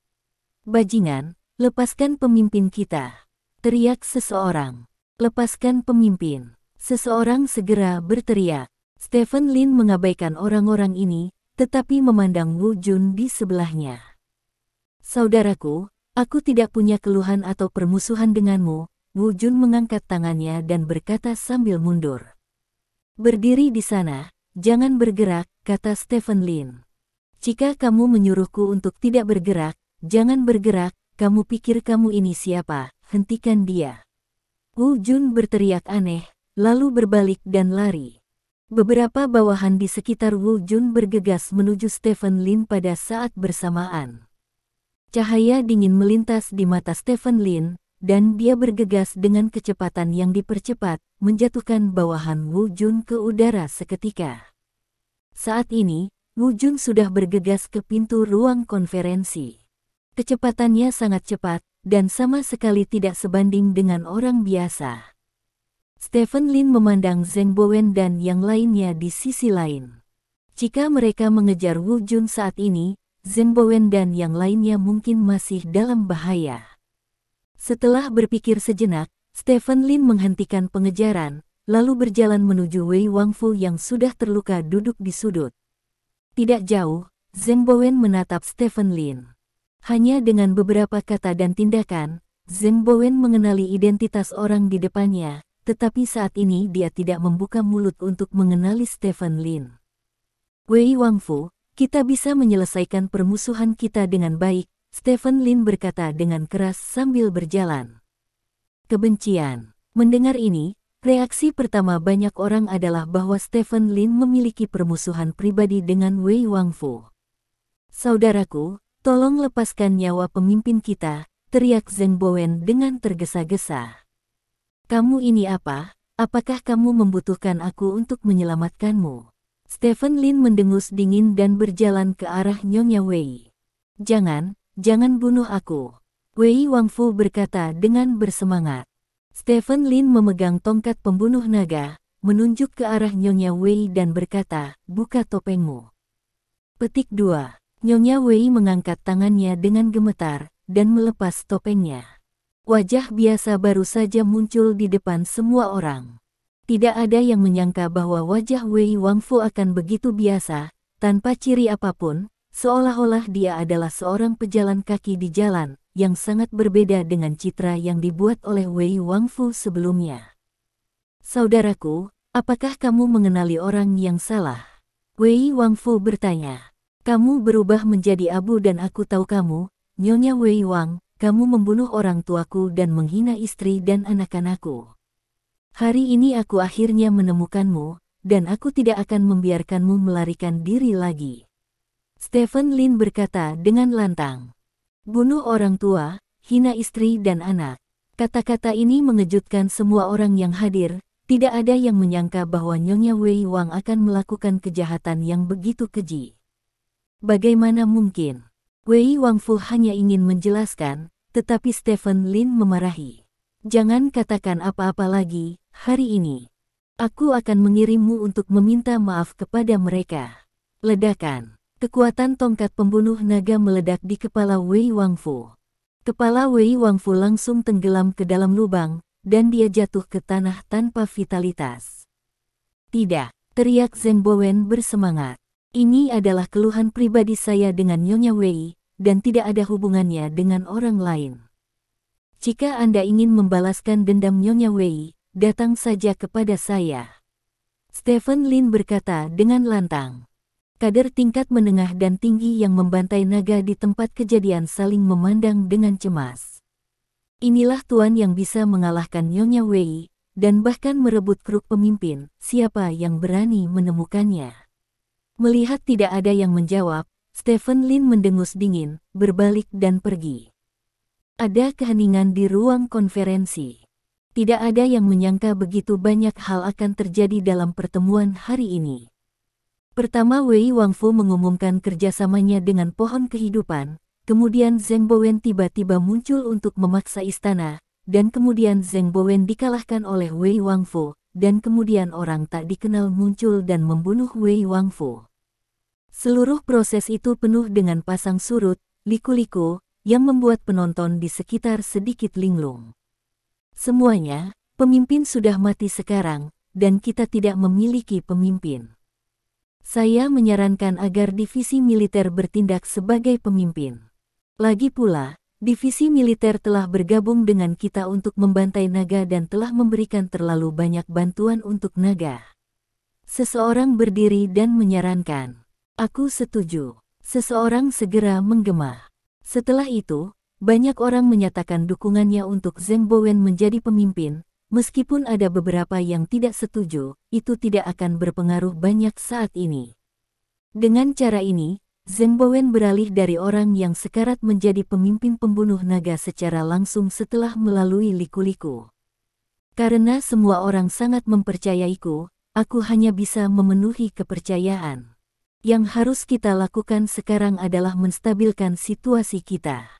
Bajingan, lepaskan pemimpin kita. Teriak seseorang. Lepaskan pemimpin. Seseorang segera berteriak. Stephen Lin mengabaikan orang-orang ini, tetapi memandang Wu Jun di sebelahnya. Saudaraku, aku tidak punya keluhan atau permusuhan denganmu. Wu Jun mengangkat tangannya dan berkata sambil mundur. Berdiri di sana, jangan bergerak, kata Stephen Lin. Jika kamu menyuruhku untuk tidak bergerak, jangan bergerak, kamu pikir kamu ini siapa, hentikan dia. Wu Jun berteriak aneh, lalu berbalik dan lari. Beberapa bawahan di sekitar Wu Jun bergegas menuju Stephen Lin pada saat bersamaan. Cahaya dingin melintas di mata Stephen Lin, dan dia bergegas dengan kecepatan yang dipercepat, menjatuhkan bawahan Wu Jun ke udara seketika. Saat ini, Wu Jun sudah bergegas ke pintu ruang konferensi. Kecepatannya sangat cepat, dan sama sekali tidak sebanding dengan orang biasa. Stephen Lin memandang Zheng Bowen dan yang lainnya di sisi lain. Jika mereka mengejar Wu Jun saat ini, Zheng Bowen dan yang lainnya mungkin masih dalam bahaya. Setelah berpikir sejenak, Stephen Lin menghentikan pengejaran, lalu berjalan menuju Wei Wangfu yang sudah terluka duduk di sudut. Tidak jauh, Zheng Bowen menatap Stephen Lin. Hanya dengan beberapa kata dan tindakan, Zheng Bowen mengenali identitas orang di depannya, tetapi saat ini dia tidak membuka mulut untuk mengenali Stephen Lin. Wei Wangfu, kita bisa menyelesaikan permusuhan kita dengan baik, Stephen Lin berkata dengan keras sambil berjalan. Kebencian. Mendengar ini, reaksi pertama banyak orang adalah bahwa Stephen Lin memiliki permusuhan pribadi dengan Wei Wangfu. Saudaraku, tolong lepaskan nyawa pemimpin kita, teriak Zheng Bowen dengan tergesa-gesa. Kamu ini apa? Apakah kamu membutuhkan aku untuk menyelamatkanmu? Stephen Lin mendengus dingin dan berjalan ke arah Nyonya Wei. Jangan bunuh aku. Wei Wangfu berkata dengan bersemangat. Stephen Lin memegang tongkat pembunuh naga, menunjuk ke arah Nyonya Wei dan berkata, buka topengmu. Petik 2. Nyonya Wei mengangkat tangannya dengan gemetar, dan melepas topengnya. Wajah biasa baru saja muncul di depan semua orang. Tidak ada yang menyangka bahwa wajah Wei Wangfu akan begitu biasa, tanpa ciri apapun, seolah-olah dia adalah seorang pejalan kaki di jalan, yang sangat berbeda dengan citra yang dibuat oleh Wei Wangfu sebelumnya. Saudaraku, apakah kamu mengenali orang yang salah? Wei Wangfu bertanya. Kamu berubah menjadi abu dan aku tahu kamu, Nyonya Wei Wang, kamu membunuh orang tuaku dan menghina istri dan anak-anakku. Hari ini aku akhirnya menemukanmu, dan aku tidak akan membiarkanmu melarikan diri lagi. Stephen Lin berkata dengan lantang. Bunuh orang tua, hina istri dan anak. Kata-kata ini mengejutkan semua orang yang hadir, tidak ada yang menyangka bahwa Nyonya Wei Wang akan melakukan kejahatan yang begitu keji. Bagaimana mungkin? Wei Wangfu hanya ingin menjelaskan, tetapi Stephen Lin memarahi. Jangan katakan apa-apa lagi, hari ini. Aku akan mengirimmu untuk meminta maaf kepada mereka. Ledakan. Kekuatan tongkat pembunuh naga meledak di kepala Wei Wangfu. Kepala Wei Wangfu langsung tenggelam ke dalam lubang, dan dia jatuh ke tanah tanpa vitalitas. Tidak, teriak Zheng Bowen bersemangat. Ini adalah keluhan pribadi saya dengan Nyonya Wei, dan tidak ada hubungannya dengan orang lain. Jika Anda ingin membalaskan dendam Nyonya Wei, datang saja kepada saya. Stephen Lin berkata dengan lantang. Kader tingkat menengah dan tinggi yang membantai naga di tempat kejadian saling memandang dengan cemas. Inilah tuan yang bisa mengalahkan Nyonya Wei, dan bahkan merebut kruk pemimpin, siapa yang berani menemukannya. Melihat tidak ada yang menjawab, Stephen Lin mendengus dingin, berbalik dan pergi. Ada keheningan di ruang konferensi. Tidak ada yang menyangka begitu banyak hal akan terjadi dalam pertemuan hari ini. Pertama Wei Wangfu mengumumkan kerjasamanya dengan pohon kehidupan, kemudian Zheng Bowen tiba-tiba muncul untuk memaksa istana, dan kemudian Zheng Bowen dikalahkan oleh Wei Wangfu, dan kemudian orang tak dikenal muncul dan membunuh Wei Wangfu. Seluruh proses itu penuh dengan pasang surut, liku-liku, yang membuat penonton di sekitar sedikit linglung. Semuanya, pemimpin sudah mati sekarang, dan kita tidak memiliki pemimpin. Saya menyarankan agar divisi militer bertindak sebagai pemimpin. Lagi pula, divisi militer telah bergabung dengan kita untuk membantai naga dan telah memberikan terlalu banyak bantuan untuk naga. Seseorang berdiri dan menyarankan. Aku setuju. Seseorang segera menggema. Setelah itu, banyak orang menyatakan dukungannya untuk Zheng Bowen menjadi pemimpin, meskipun ada beberapa yang tidak setuju, itu tidak akan berpengaruh banyak saat ini. Dengan cara ini, Zheng Bowen beralih dari orang yang sekarat menjadi pemimpin pembunuh naga secara langsung setelah melalui liku-liku. Karena semua orang sangat mempercayaiku, aku hanya bisa memenuhi kepercayaan. Yang harus kita lakukan sekarang adalah menstabilkan situasi kita.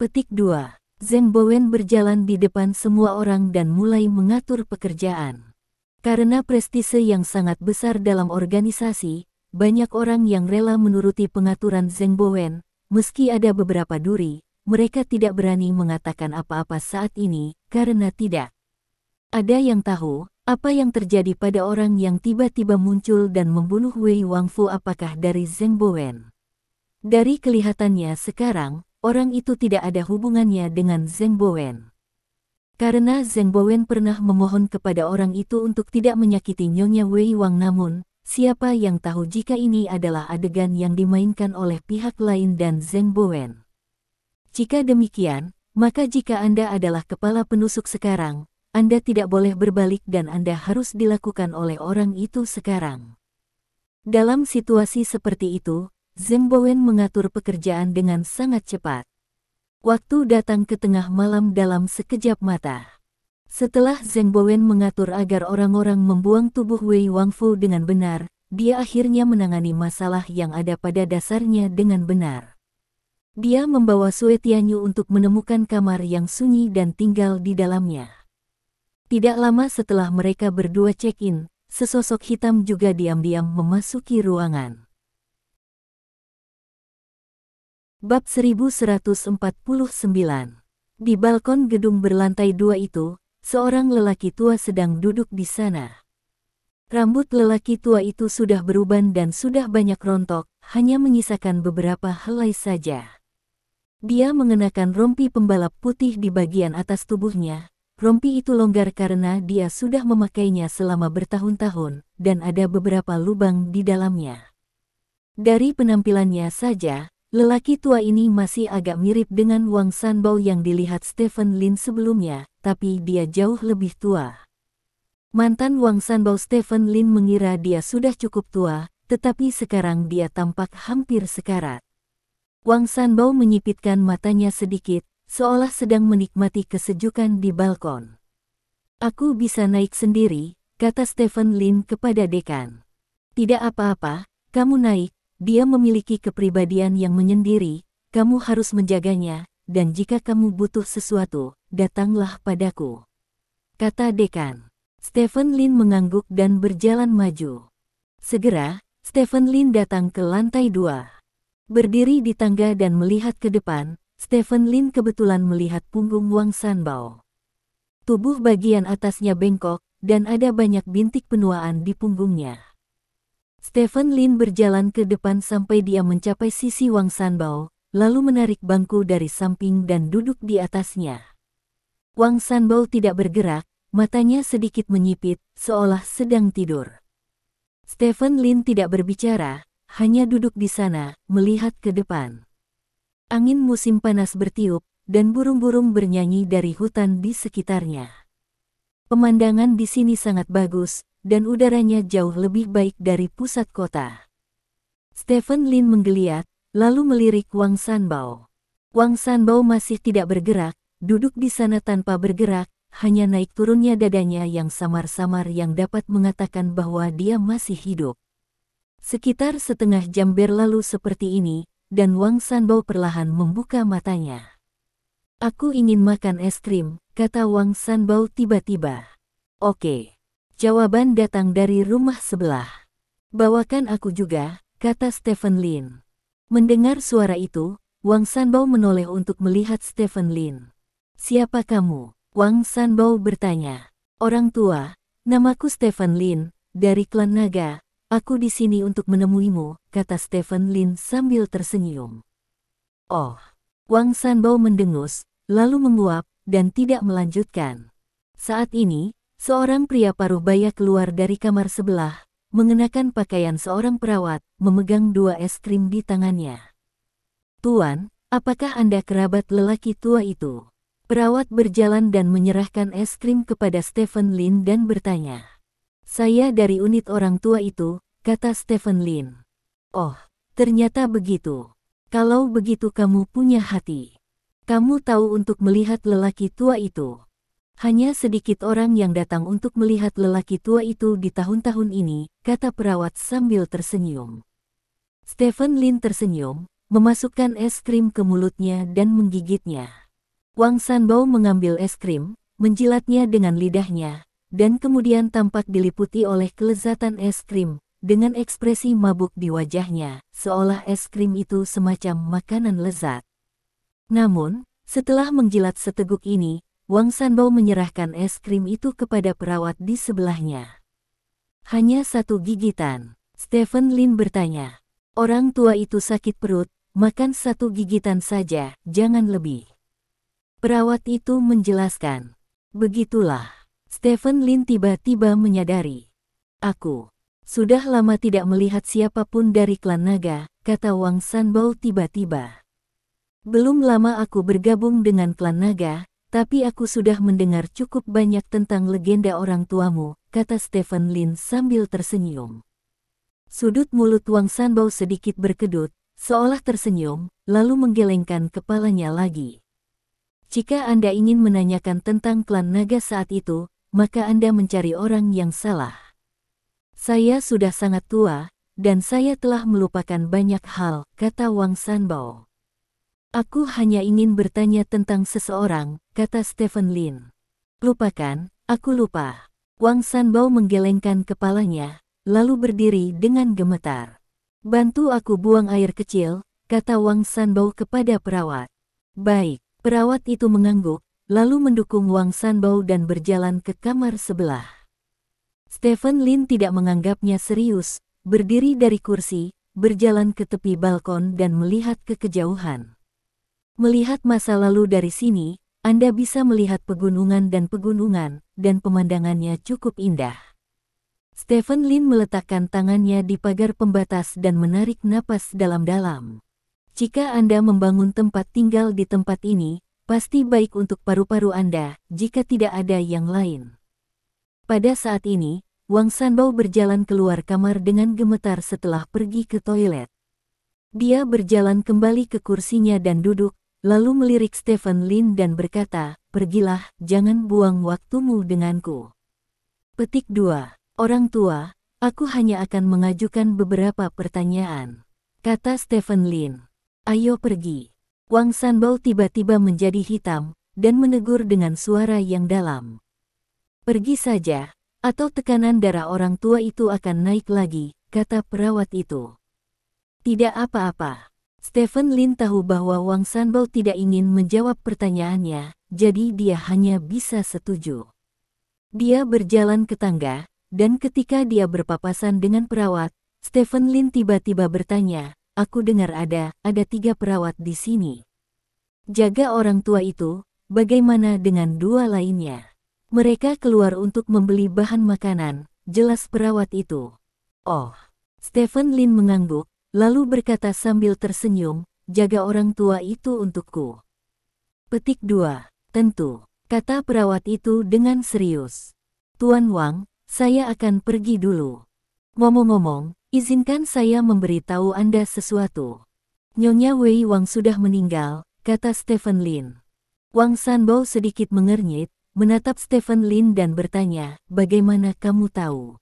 Petik 2. Zheng Bowen berjalan di depan semua orang dan mulai mengatur pekerjaan. Karena prestise yang sangat besar dalam organisasi, banyak orang yang rela menuruti pengaturan Zheng Bowen, meski ada beberapa duri, mereka tidak berani mengatakan apa-apa saat ini, karena tidak ada yang tahu apa yang terjadi pada orang yang tiba-tiba muncul dan membunuh Wei Wangfu apakah dari Zheng Bowen. Dari kelihatannya sekarang, orang itu tidak ada hubungannya dengan Zheng Bowen. Karena Zheng Bowen pernah memohon kepada orang itu untuk tidak menyakiti Nyonya Wei Wang namun, siapa yang tahu jika ini adalah adegan yang dimainkan oleh pihak lain dan Zheng Bowen. Jika demikian, maka jika Anda adalah kepala penusuk sekarang, Anda tidak boleh berbalik dan Anda harus dilakukan oleh orang itu sekarang. Dalam situasi seperti itu, Zheng Bowen mengatur pekerjaan dengan sangat cepat. Waktu datang ke tengah malam dalam sekejap mata. Setelah Zheng Bowen mengatur agar orang-orang membuang tubuh Wei Wangfu dengan benar, dia akhirnya menangani masalah yang ada pada dasarnya dengan benar. Dia membawa Sue Tianyu untuk menemukan kamar yang sunyi dan tinggal di dalamnya. Tidak lama setelah mereka berdua check-in, sesosok hitam juga diam-diam memasuki ruangan. Bab 1149. Di balkon gedung berlantai 2 itu, seorang lelaki tua sedang duduk di sana. Rambut lelaki tua itu sudah beruban dan sudah banyak rontok, hanya menyisakan beberapa helai saja. Dia mengenakan rompi pembalap putih di bagian atas tubuhnya. Rompi itu longgar karena dia sudah memakainya selama bertahun-tahun, dan ada beberapa lubang di dalamnya. Dari penampilannya saja, lelaki tua ini masih agak mirip dengan Wang Sanbao yang dilihat Stephen Lin sebelumnya, tapi dia jauh lebih tua. Mantan Wang Sanbao Stephen Lin mengira dia sudah cukup tua, tetapi sekarang dia tampak hampir sekarat. Wang Sanbao menyipitkan matanya sedikit, seolah sedang menikmati kesejukan di balkon. "Aku bisa naik sendiri," kata Stephen Lin kepada dekan. "Tidak apa-apa, kamu naik. Dia memiliki kepribadian yang menyendiri, kamu harus menjaganya, dan jika kamu butuh sesuatu, datanglah padaku," kata dekan. Stephen Lin mengangguk dan berjalan maju. Segera, Stephen Lin datang ke lantai 2. Berdiri di tangga dan melihat ke depan, Stephen Lin kebetulan melihat punggung Wang Sanbao. Tubuh bagian atasnya bengkok, dan ada banyak bintik penuaan di punggungnya. Stephen Lin berjalan ke depan sampai dia mencapai sisi Wang Sanbao, lalu menarik bangku dari samping dan duduk di atasnya. Wang Sanbao tidak bergerak, matanya sedikit menyipit, seolah sedang tidur. Stephen Lin tidak berbicara, hanya duduk di sana, melihat ke depan. Angin musim panas bertiup, dan burung-burung bernyanyi dari hutan di sekitarnya. Pemandangan di sini sangat bagus, dan udaranya jauh lebih baik dari pusat kota. Stephen Lin menggeliat, lalu melirik Wang Sanbao. Wang Sanbao masih tidak bergerak, duduk di sana tanpa bergerak, hanya naik turunnya dadanya yang samar-samar yang dapat mengatakan bahwa dia masih hidup. Sekitar setengah jam berlalu seperti ini, dan Wang Sanbao perlahan membuka matanya. "Aku ingin makan es krim," kata Wang Sanbao tiba-tiba. "Oke." Jawaban datang dari rumah sebelah. "Bawakan aku juga," kata Stephen Lin. Mendengar suara itu, Wang Sanbao menoleh untuk melihat Stephen Lin. "Siapa kamu?" Wang Sanbao bertanya. "Orang tua, namaku Stephen Lin, dari klan naga. Aku di sini untuk menemuimu," kata Stephen Lin sambil tersenyum. "Oh." Wang Sanbao mendengus, lalu menguap, dan tidak melanjutkan. Saat ini, seorang pria paruh baya keluar dari kamar sebelah, mengenakan pakaian seorang perawat, memegang 2 es krim di tangannya. "Tuan, apakah Anda kerabat lelaki tua itu?" Perawat berjalan dan menyerahkan es krim kepada Stephen Lin dan bertanya. "Saya dari unit orang tua itu," kata Stephen Lin. "Oh, ternyata begitu. Kalau begitu kamu punya hati. Kamu tahu untuk melihat lelaki tua itu. Hanya sedikit orang yang datang untuk melihat lelaki tua itu di tahun-tahun ini," kata perawat sambil tersenyum. Stephen Lin tersenyum, memasukkan es krim ke mulutnya dan menggigitnya. Wang Sanbao mengambil es krim, menjilatnya dengan lidahnya, dan kemudian tampak diliputi oleh kelezatan es krim, dengan ekspresi mabuk di wajahnya, seolah es krim itu semacam makanan lezat. Namun, setelah menjilat seteguk ini, Wang Sanbao menyerahkan es krim itu kepada perawat di sebelahnya. "Hanya 1 gigitan?" Stephen Lin bertanya. "Orang tua itu sakit perut, makan 1 gigitan saja, jangan lebih." Perawat itu menjelaskan. Begitulah. Stephen Lin tiba-tiba menyadari. "Aku sudah lama tidak melihat siapapun dari klan naga," kata Wang Sanbao tiba-tiba. "Belum lama aku bergabung dengan klan naga, tapi aku sudah mendengar cukup banyak tentang legenda orang tuamu," kata Stephen Lin sambil tersenyum. Sudut mulut Wang Sanbao sedikit berkedut, seolah tersenyum, lalu menggelengkan kepalanya lagi. Jika Anda ingin menanyakan tentang klan naga saat itu, maka Anda mencari orang yang salah. Saya sudah sangat tua, dan saya telah melupakan banyak hal, kata Wang Sanbao. Aku hanya ingin bertanya tentang seseorang, kata Stephen Lin. Lupakan, aku lupa. Wang Sanbao menggelengkan kepalanya, lalu berdiri dengan gemetar. Bantu aku buang air kecil, kata Wang Sanbao kepada perawat. Baik, perawat itu mengangguk, lalu mendukung Wang Sanbao dan berjalan ke kamar sebelah. Stephen Lin tidak menganggapnya serius, berdiri dari kursi, berjalan ke tepi balkon dan melihat ke kejauhan. Melihat masa lalu dari sini, Anda bisa melihat pegunungan, dan pemandangannya cukup indah. Stephen Lin meletakkan tangannya di pagar pembatas dan menarik napas dalam-dalam. Jika Anda membangun tempat tinggal di tempat ini, pasti baik untuk paru-paru Anda, jika tidak ada yang lain. Pada saat ini, Wang Sanbao berjalan keluar kamar dengan gemetar setelah pergi ke toilet. Dia berjalan kembali ke kursinya dan duduk, lalu melirik Stephen Lin dan berkata, "Pergilah, jangan buang waktumu denganku." Petik 2. Orang tua, aku hanya akan mengajukan beberapa pertanyaan, kata Stephen Lin. Ayo pergi. Wang Sanbao tiba-tiba menjadi hitam, dan menegur dengan suara yang dalam. Pergi saja, atau tekanan darah orang tua itu akan naik lagi, kata perawat itu. Tidak apa-apa. Stephen Lin tahu bahwa Wang Sanbao tidak ingin menjawab pertanyaannya, jadi dia hanya bisa setuju. Dia berjalan ke tangga, dan ketika dia berpapasan dengan perawat, Stephen Lin tiba-tiba bertanya, "Aku dengar ada 3 perawat di sini. Jaga orang tua itu, bagaimana dengan 2 lainnya?" Mereka keluar untuk membeli bahan makanan, jelas perawat itu. Oh, Stephen Lin mengangguk, lalu berkata sambil tersenyum, "Jaga orang tua itu untukku." Petik 2. Tentu, kata perawat itu dengan serius. Tuan Wang, saya akan pergi dulu. Ngomong-ngomong, izinkan saya memberitahu Anda sesuatu. Nyonya Wei Wang sudah meninggal, kata Stephen Lin. Wang Sanbao sedikit mengernyit, menatap Stephen Lin dan bertanya, "Bagaimana kamu tahu?"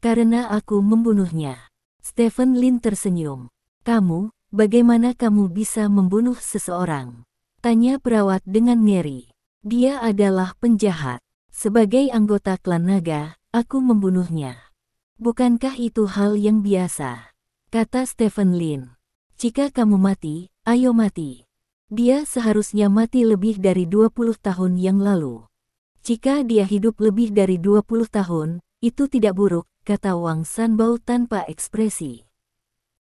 "Karena aku membunuhnya." Stephen Lin tersenyum. "Kamu, bagaimana kamu bisa membunuh seseorang?" tanya perawat dengan ngeri. "Dia adalah penjahat. Sebagai anggota klan naga, aku membunuhnya." "Bukankah itu hal yang biasa?" kata Stephen Lin. "Jika kamu mati, ayo mati." Dia seharusnya mati lebih dari 20 tahun yang lalu. Jika dia hidup lebih dari 20 tahun, itu tidak buruk, kata Wang Sanbao tanpa ekspresi.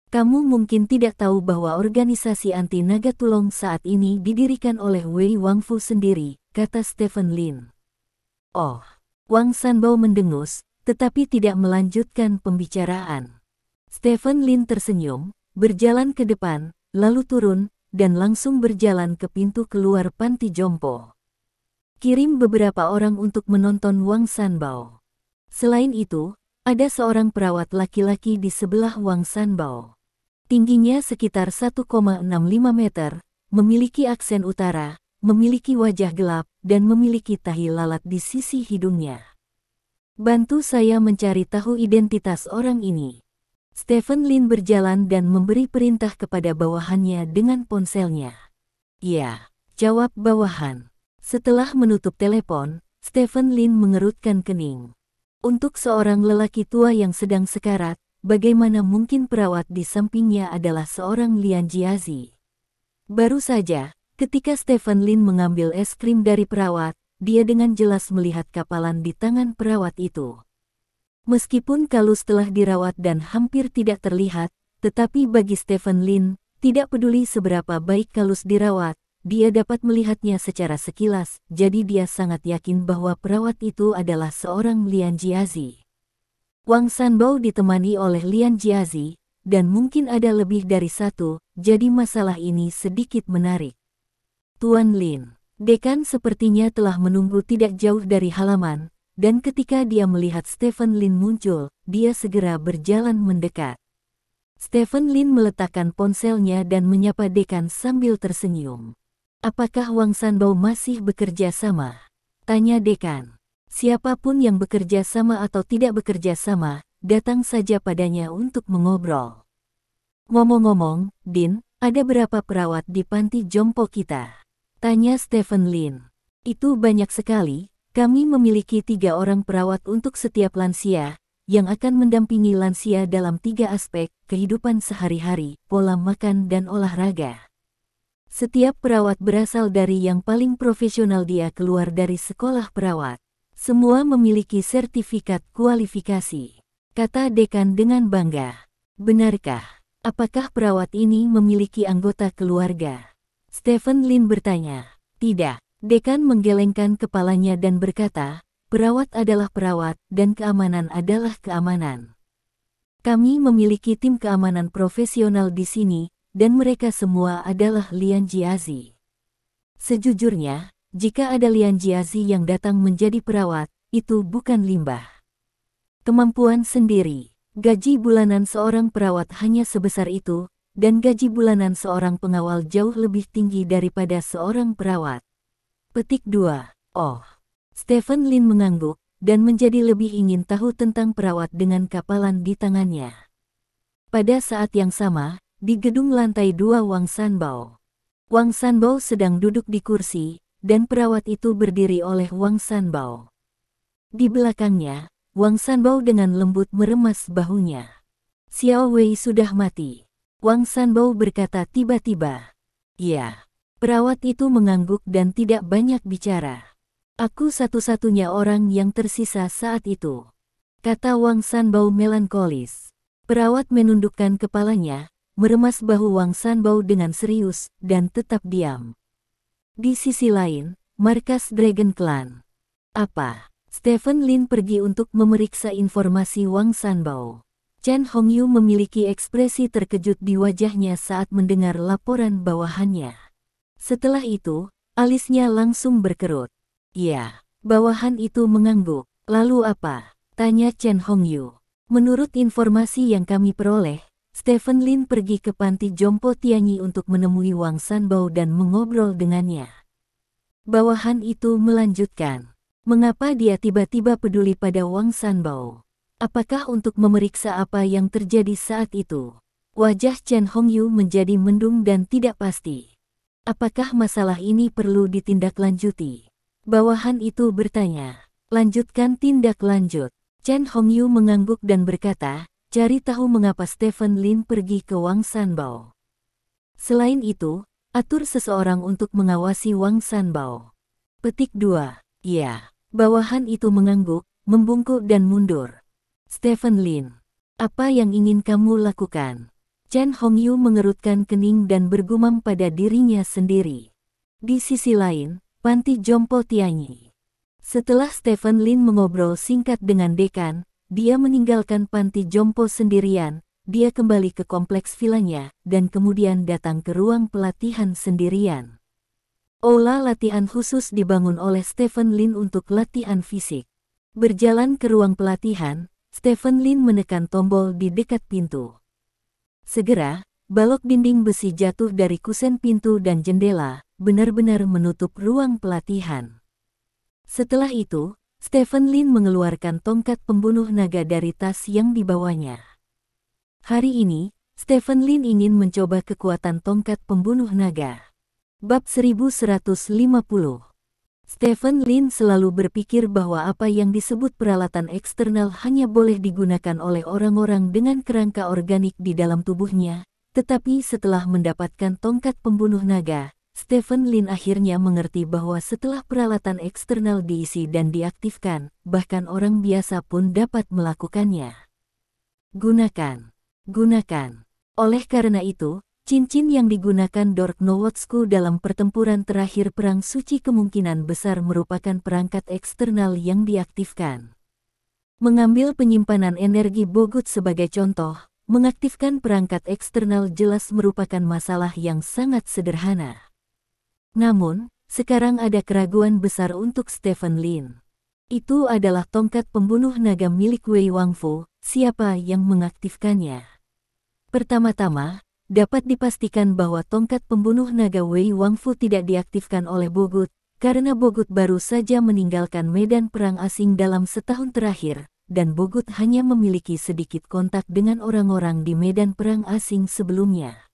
"Kamu mungkin tidak tahu bahwa organisasi anti naga tulung saat ini didirikan oleh Wei Wangfu sendiri, kata Stephen Lin. Oh, Wang Sanbao mendengus, tetapi tidak melanjutkan pembicaraan. Stephen Lin tersenyum, berjalan ke depan, lalu turun, dan langsung berjalan ke pintu keluar panti jompo. Kirim beberapa orang untuk menonton Wang Sanbao. Selain itu, ada seorang perawat laki-laki di sebelah Wang Sanbao. Tingginya sekitar 1,65 meter, memiliki aksen utara, memiliki wajah gelap, dan memiliki tahi lalat di sisi hidungnya. "Bantu saya mencari tahu identitas orang ini." Stephen Lin berjalan dan memberi perintah kepada bawahannya dengan ponselnya. "Ya," jawab bawahan. Setelah menutup telepon, Stephen Lin mengerutkan kening. Untuk seorang lelaki tua yang sedang sekarat, bagaimana mungkin perawat di sampingnya adalah seorang Lian Jiazi? Baru saja, ketika Stephen Lin mengambil es krim dari perawat, dia dengan jelas melihat kapalan di tangan perawat itu. Meskipun kalus telah dirawat dan hampir tidak terlihat, tetapi bagi Stephen Lin, tidak peduli seberapa baik kalus dirawat, dia dapat melihatnya secara sekilas, jadi dia sangat yakin bahwa perawat itu adalah seorang Lian Jiazi. Wang Sanbao ditemani oleh Lian Jiazi, dan mungkin ada lebih dari satu, jadi masalah ini sedikit menarik. "Tuan Lin." Dekan sepertinya telah menunggu tidak jauh dari halaman, dan ketika dia melihat Stephen Lin muncul, dia segera berjalan mendekat. Stephen Lin meletakkan ponselnya dan menyapa dekan sambil tersenyum. Apakah Wang Sanbao masih bekerja sama? Tanya dekan. Siapapun yang bekerja sama atau tidak bekerja sama, datang saja padanya untuk mengobrol. Ngomong-ngomong, Din, ada berapa perawat di panti jompo kita? Tanya Stephen Lin. Itu banyak sekali, kami memiliki 3 orang perawat untuk setiap lansia, yang akan mendampingi lansia dalam 3 aspek, kehidupan sehari-hari, pola makan dan olahraga. Setiap perawat berasal dari yang paling profesional, dia keluar dari sekolah perawat. Semua memiliki sertifikat kualifikasi, kata dekan dengan bangga. Benarkah? Apakah perawat ini memiliki anggota keluarga? Stephen Lin bertanya. Tidak. Dekan menggelengkan kepalanya dan berkata, perawat adalah perawat, dan keamanan adalah keamanan. Kami memiliki tim keamanan profesional di sini, dan mereka semua adalah Lian Jiazi. Sejujurnya, jika ada Lian Jiazi yang datang menjadi perawat, itu bukan limbah. Kemampuan sendiri. Gaji bulanan seorang perawat hanya sebesar itu, dan gaji bulanan seorang pengawal jauh lebih tinggi daripada seorang perawat. Petik 2. Oh. Stephen Lin mengangguk, dan menjadi lebih ingin tahu tentang perawat dengan kapalan di tangannya. Pada saat yang sama, di gedung lantai 2 Wang Sanbao. Wang Sanbao sedang duduk di kursi, dan perawat itu berdiri oleh Wang Sanbao. Di belakangnya, Wang Sanbao dengan lembut meremas bahunya. Xiao Wei sudah mati. Wang Sanbao berkata tiba-tiba. Ya. Perawat itu mengangguk dan tidak banyak bicara. Aku satu-satunya orang yang tersisa saat itu, kata Wang Sanbao melankolis. Perawat menundukkan kepalanya, meremas bahu Wang Sanbao dengan serius, dan tetap diam. Di sisi lain, markas Dragon Clan. Apa? Stephen Lin pergi untuk memeriksa informasi Wang Sanbao. Chen Hongyu memiliki ekspresi terkejut di wajahnya saat mendengar laporan bawahannya. Setelah itu, alisnya langsung berkerut. Ya, bawahan itu mengangguk. Lalu apa? Tanya Chen Hongyu. Menurut informasi yang kami peroleh, Stephen Lin pergi ke panti jompo Tianyi untuk menemui Wang Sanbao dan mengobrol dengannya. Bawahan itu melanjutkan. Mengapa dia tiba-tiba peduli pada Wang Sanbao? Apakah untuk memeriksa apa yang terjadi saat itu? Wajah Chen Hongyu menjadi mendung dan tidak pasti. Apakah masalah ini perlu ditindaklanjuti? Bawahan itu bertanya. Lanjutkan tindak lanjut. Chen Hongyu mengangguk dan berkata, cari tahu mengapa Stephen Lin pergi ke Wang Sanbao. Selain itu, atur seseorang untuk mengawasi Wang Sanbao. Petik 2. Ya. Bawahan itu mengangguk, membungkuk dan mundur. Stephen Lin. Apa yang ingin kamu lakukan? Chen Hongyu mengerutkan kening dan bergumam pada dirinya sendiri. Di sisi lain, panti jompo Tianyi. Setelah Stephen Lin mengobrol singkat dengan dekan, dia meninggalkan panti jompo sendirian, dia kembali ke kompleks vilanya, dan kemudian datang ke ruang pelatihan sendirian. Aula latihan khusus dibangun oleh Stephen Lin untuk latihan fisik. Berjalan ke ruang pelatihan, Stephen Lin menekan tombol di dekat pintu. Segera, balok dinding besi jatuh dari kusen pintu dan jendela, benar-benar menutup ruang pelatihan. Setelah itu, Stephen Lin mengeluarkan tongkat pembunuh naga dari tas yang dibawanya. Hari ini, Stephen Lin ingin mencoba kekuatan tongkat pembunuh naga. Bab 1150. Stephen Lin selalu berpikir bahwa apa yang disebut peralatan eksternal hanya boleh digunakan oleh orang-orang dengan kerangka organik di dalam tubuhnya, tetapi setelah mendapatkan tongkat pembunuh naga, Stephen Lin akhirnya mengerti bahwa setelah peralatan eksternal diisi dan diaktifkan, bahkan orang biasa pun dapat melakukannya. Gunakan. Oleh karena itu, cincin yang digunakan Dork Nowotsku dalam pertempuran terakhir Perang Suci kemungkinan besar merupakan perangkat eksternal yang diaktifkan. Mengambil penyimpanan energi Bogut sebagai contoh, mengaktifkan perangkat eksternal jelas merupakan masalah yang sangat sederhana. Namun, sekarang ada keraguan besar untuk Stephen Lin. Itu adalah tongkat pembunuh naga milik Wei Wangfu, siapa yang mengaktifkannya? Pertama-tama, dapat dipastikan bahwa tongkat pembunuh naga Wei Wangfu tidak diaktifkan oleh Bogut, karena Bogut baru saja meninggalkan medan perang asing dalam setahun terakhir, dan Bogut hanya memiliki sedikit kontak dengan orang-orang di medan perang asing sebelumnya.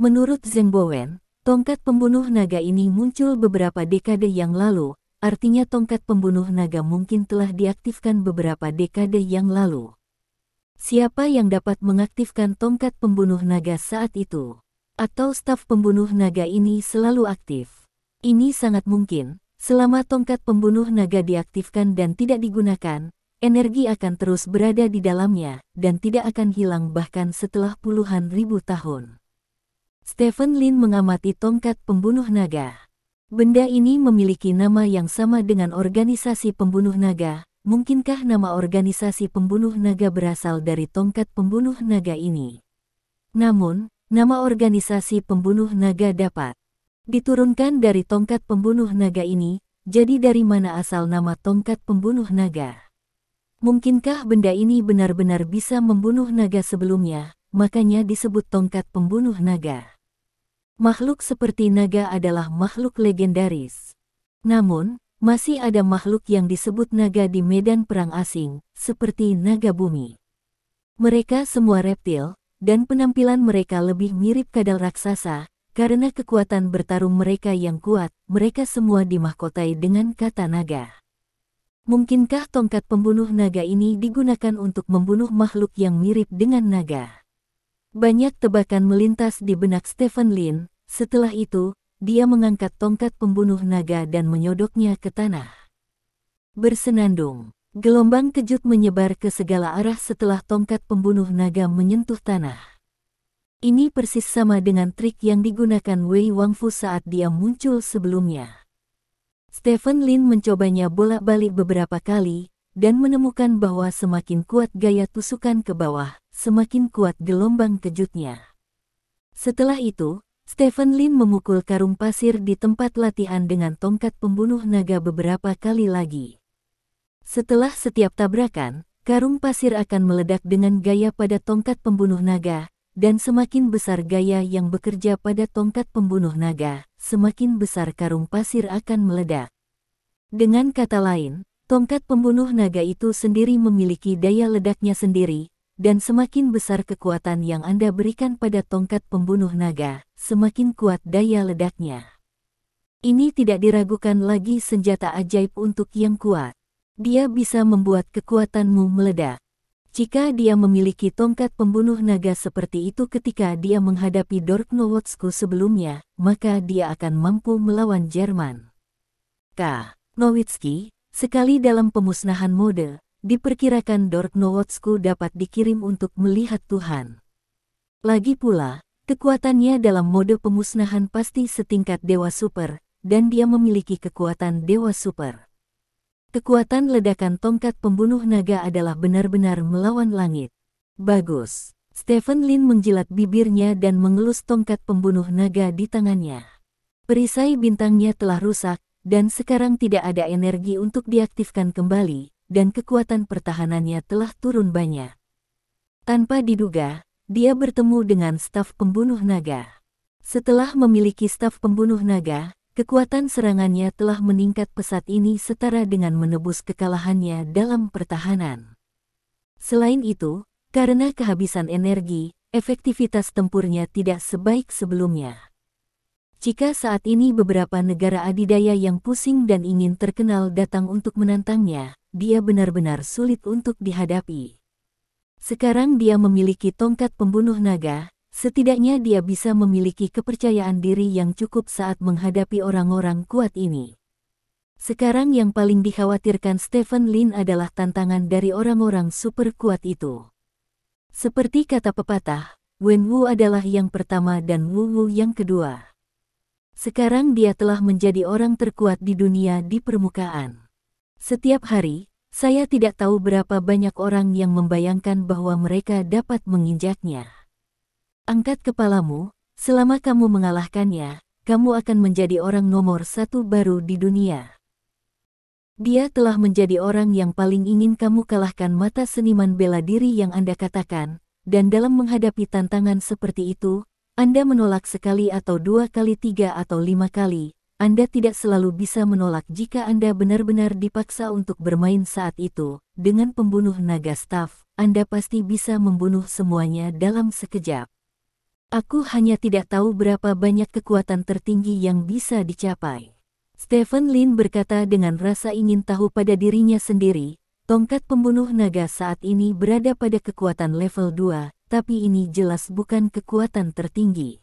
Menurut Zheng Bowen, tongkat pembunuh naga ini muncul beberapa dekade yang lalu, artinya tongkat pembunuh naga mungkin telah diaktifkan beberapa dekade yang lalu. Siapa yang dapat mengaktifkan tongkat pembunuh naga saat itu? Atau staf pembunuh naga ini selalu aktif? Ini sangat mungkin, selama tongkat pembunuh naga diaktifkan dan tidak digunakan, energi akan terus berada di dalamnya, dan tidak akan hilang bahkan setelah puluhan ribu tahun. Stephen Lin mengamati tongkat pembunuh naga. Benda ini memiliki nama yang sama dengan organisasi pembunuh naga. Mungkinkah nama organisasi pembunuh naga berasal dari tongkat pembunuh naga ini? Namun, nama organisasi pembunuh naga dapat diturunkan dari tongkat pembunuh naga ini, jadi dari mana asal nama tongkat pembunuh naga? Mungkinkah benda ini benar-benar bisa membunuh naga sebelumnya, makanya disebut tongkat pembunuh naga? Makhluk seperti naga adalah makhluk legendaris. Namun, masih ada makhluk yang disebut naga di medan perang asing, seperti naga bumi. Mereka semua reptil, dan penampilan mereka lebih mirip kadal raksasa, karena kekuatan bertarung mereka yang kuat, mereka semua dimahkotai dengan kata naga. Mungkinkah tongkat pembunuh naga ini digunakan untuk membunuh makhluk yang mirip dengan naga? Banyak tebakan melintas di benak Stephen Lin. Setelah itu, dia mengangkat tongkat pembunuh naga dan menyodoknya ke tanah. Bersenandung, gelombang kejut menyebar ke segala arah setelah tongkat pembunuh naga menyentuh tanah. Ini persis sama dengan trik yang digunakan Wei Wangfu saat dia muncul sebelumnya. Stephen Lin mencobanya bolak-balik beberapa kali, dan menemukan bahwa semakin kuat gaya tusukan ke bawah, semakin kuat gelombang kejutnya. Setelah itu, Stephen Lin memukul karung pasir di tempat latihan dengan tongkat pembunuh naga beberapa kali lagi. Setelah setiap tabrakan, karung pasir akan meledak dengan gaya pada tongkat pembunuh naga, dan semakin besar gaya yang bekerja pada tongkat pembunuh naga, semakin besar karung pasir akan meledak. Dengan kata lain, tongkat pembunuh naga itu sendiri memiliki daya ledaknya sendiri, dan semakin besar kekuatan yang Anda berikan pada tongkat pembunuh naga, semakin kuat daya ledaknya. Ini tidak diragukan lagi senjata ajaib untuk yang kuat. Dia bisa membuat kekuatanmu meledak. Jika dia memiliki tongkat pembunuh naga seperti itu ketika dia menghadapi Dork Nowitzki sebelumnya, maka dia akan mampu melawan Jerman. Nowitzki, sekali dalam pemusnahan mode, diperkirakan Dork Nowitzki dapat dikirim untuk melihat Tuhan. Lagi pula, kekuatannya dalam mode pemusnahan pasti setingkat Dewa Super, dan dia memiliki kekuatan Dewa Super. Kekuatan ledakan tongkat pembunuh naga adalah benar-benar melawan langit. Bagus. Stephen Lin menjilat bibirnya dan mengelus tongkat pembunuh naga di tangannya. Perisai bintangnya telah rusak, dan sekarang tidak ada energi untuk diaktifkan kembali, dan kekuatan pertahanannya telah turun banyak. Tanpa diduga, dia bertemu dengan staf pembunuh naga. Setelah memiliki staf pembunuh naga, kekuatan serangannya telah meningkat pesat ini setara dengan menebus kekalahannya dalam pertahanan. Selain itu, karena kehabisan energi, efektivitas tempurnya tidak sebaik sebelumnya. Jika saat ini beberapa negara adidaya yang pusing dan ingin terkenal datang untuk menantangnya, dia benar-benar sulit untuk dihadapi. Sekarang dia memiliki tongkat pembunuh naga, setidaknya dia bisa memiliki kepercayaan diri yang cukup saat menghadapi orang-orang kuat ini. Sekarang yang paling dikhawatirkan Stephen Lin adalah tantangan dari orang-orang super kuat itu. Seperti kata pepatah, Wen Wu adalah yang pertama dan Wu Wu yang kedua. Sekarang dia telah menjadi orang terkuat di dunia di permukaan. Setiap hari, saya tidak tahu berapa banyak orang yang membayangkan bahwa mereka dapat menginjaknya. Angkat kepalamu, selama kamu mengalahkannya, kamu akan menjadi orang nomor satu baru di dunia. Dia telah menjadi orang yang paling ingin kamu kalahkan. Mata seniman bela diri yang Anda katakan, dan dalam menghadapi tantangan seperti itu, Anda menolak sekali atau 2 kali, 3 atau 5 kali. Anda tidak selalu bisa menolak jika Anda benar-benar dipaksa untuk bermain saat itu. Dengan pembunuh naga staff, Anda pasti bisa membunuh semuanya dalam sekejap. Aku hanya tidak tahu berapa banyak kekuatan tertinggi yang bisa dicapai. Stephen Lin berkata dengan rasa ingin tahu pada dirinya sendiri. Tongkat pembunuh naga saat ini berada pada kekuatan level 2, tapi ini jelas bukan kekuatan tertinggi.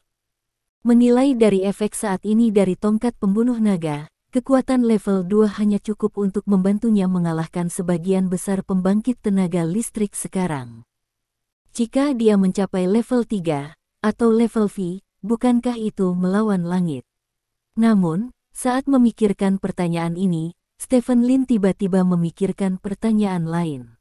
Menilai dari efek saat ini dari tongkat pembunuh naga, kekuatan level 2 hanya cukup untuk membantunya mengalahkan sebagian besar pembangkit tenaga listrik sekarang. Jika dia mencapai level 3, atau level V, bukankah itu melawan langit? Namun, saat memikirkan pertanyaan ini, Stephen Lin tiba-tiba memikirkan pertanyaan lain.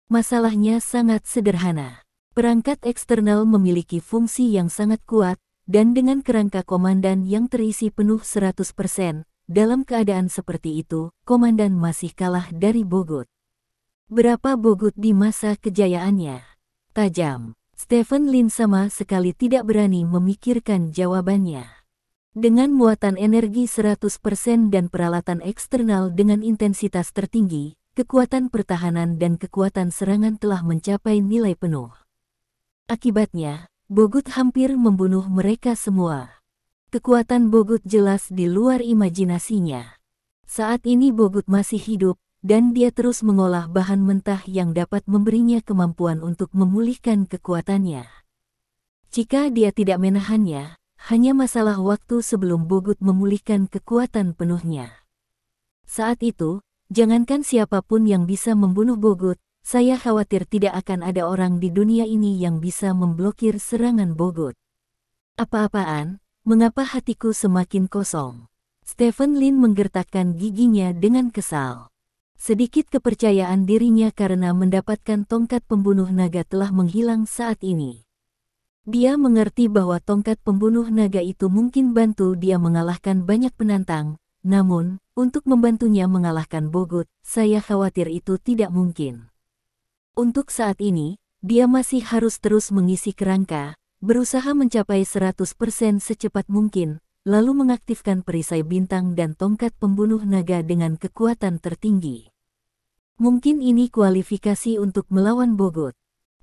Masalahnya sangat sederhana. Perangkat eksternal memiliki fungsi yang sangat kuat, dan dengan kerangka komandan yang terisi penuh 100%, dalam keadaan seperti itu, komandan masih kalah dari Bogut. Berapa Bogut di masa kejayaannya? Tajam. Stephen Lin sama sekali tidak berani memikirkan jawabannya. Dengan muatan energi 100% dan peralatan eksternal dengan intensitas tertinggi, kekuatan pertahanan dan kekuatan serangan telah mencapai nilai penuh. Akibatnya, Bogut hampir membunuh mereka semua. Kekuatan Bogut jelas di luar imajinasinya. Saat ini Bogut masih hidup, dan dia terus mengolah bahan mentah yang dapat memberinya kemampuan untuk memulihkan kekuatannya. Jika dia tidak menahannya, hanya masalah waktu sebelum Bogut memulihkan kekuatan penuhnya. Saat itu, jangankan siapapun yang bisa membunuh Bogut, saya khawatir tidak akan ada orang di dunia ini yang bisa memblokir serangan Bogut. Apa-apaan, mengapa hatiku semakin kosong? Stephen Lin menggertakkan giginya dengan kesal. Sedikit kepercayaan dirinya karena mendapatkan tongkat pembunuh naga telah menghilang saat ini. Dia mengerti bahwa tongkat pembunuh naga itu mungkin bantu dia mengalahkan banyak penantang, namun, untuk membantunya mengalahkan Bogut, saya khawatir itu tidak mungkin. Untuk saat ini, dia masih harus terus mengisi kerangka, berusaha mencapai 100% secepat mungkin, lalu mengaktifkan perisai bintang dan tongkat pembunuh naga dengan kekuatan tertinggi. Mungkin ini kualifikasi untuk melawan Bogut.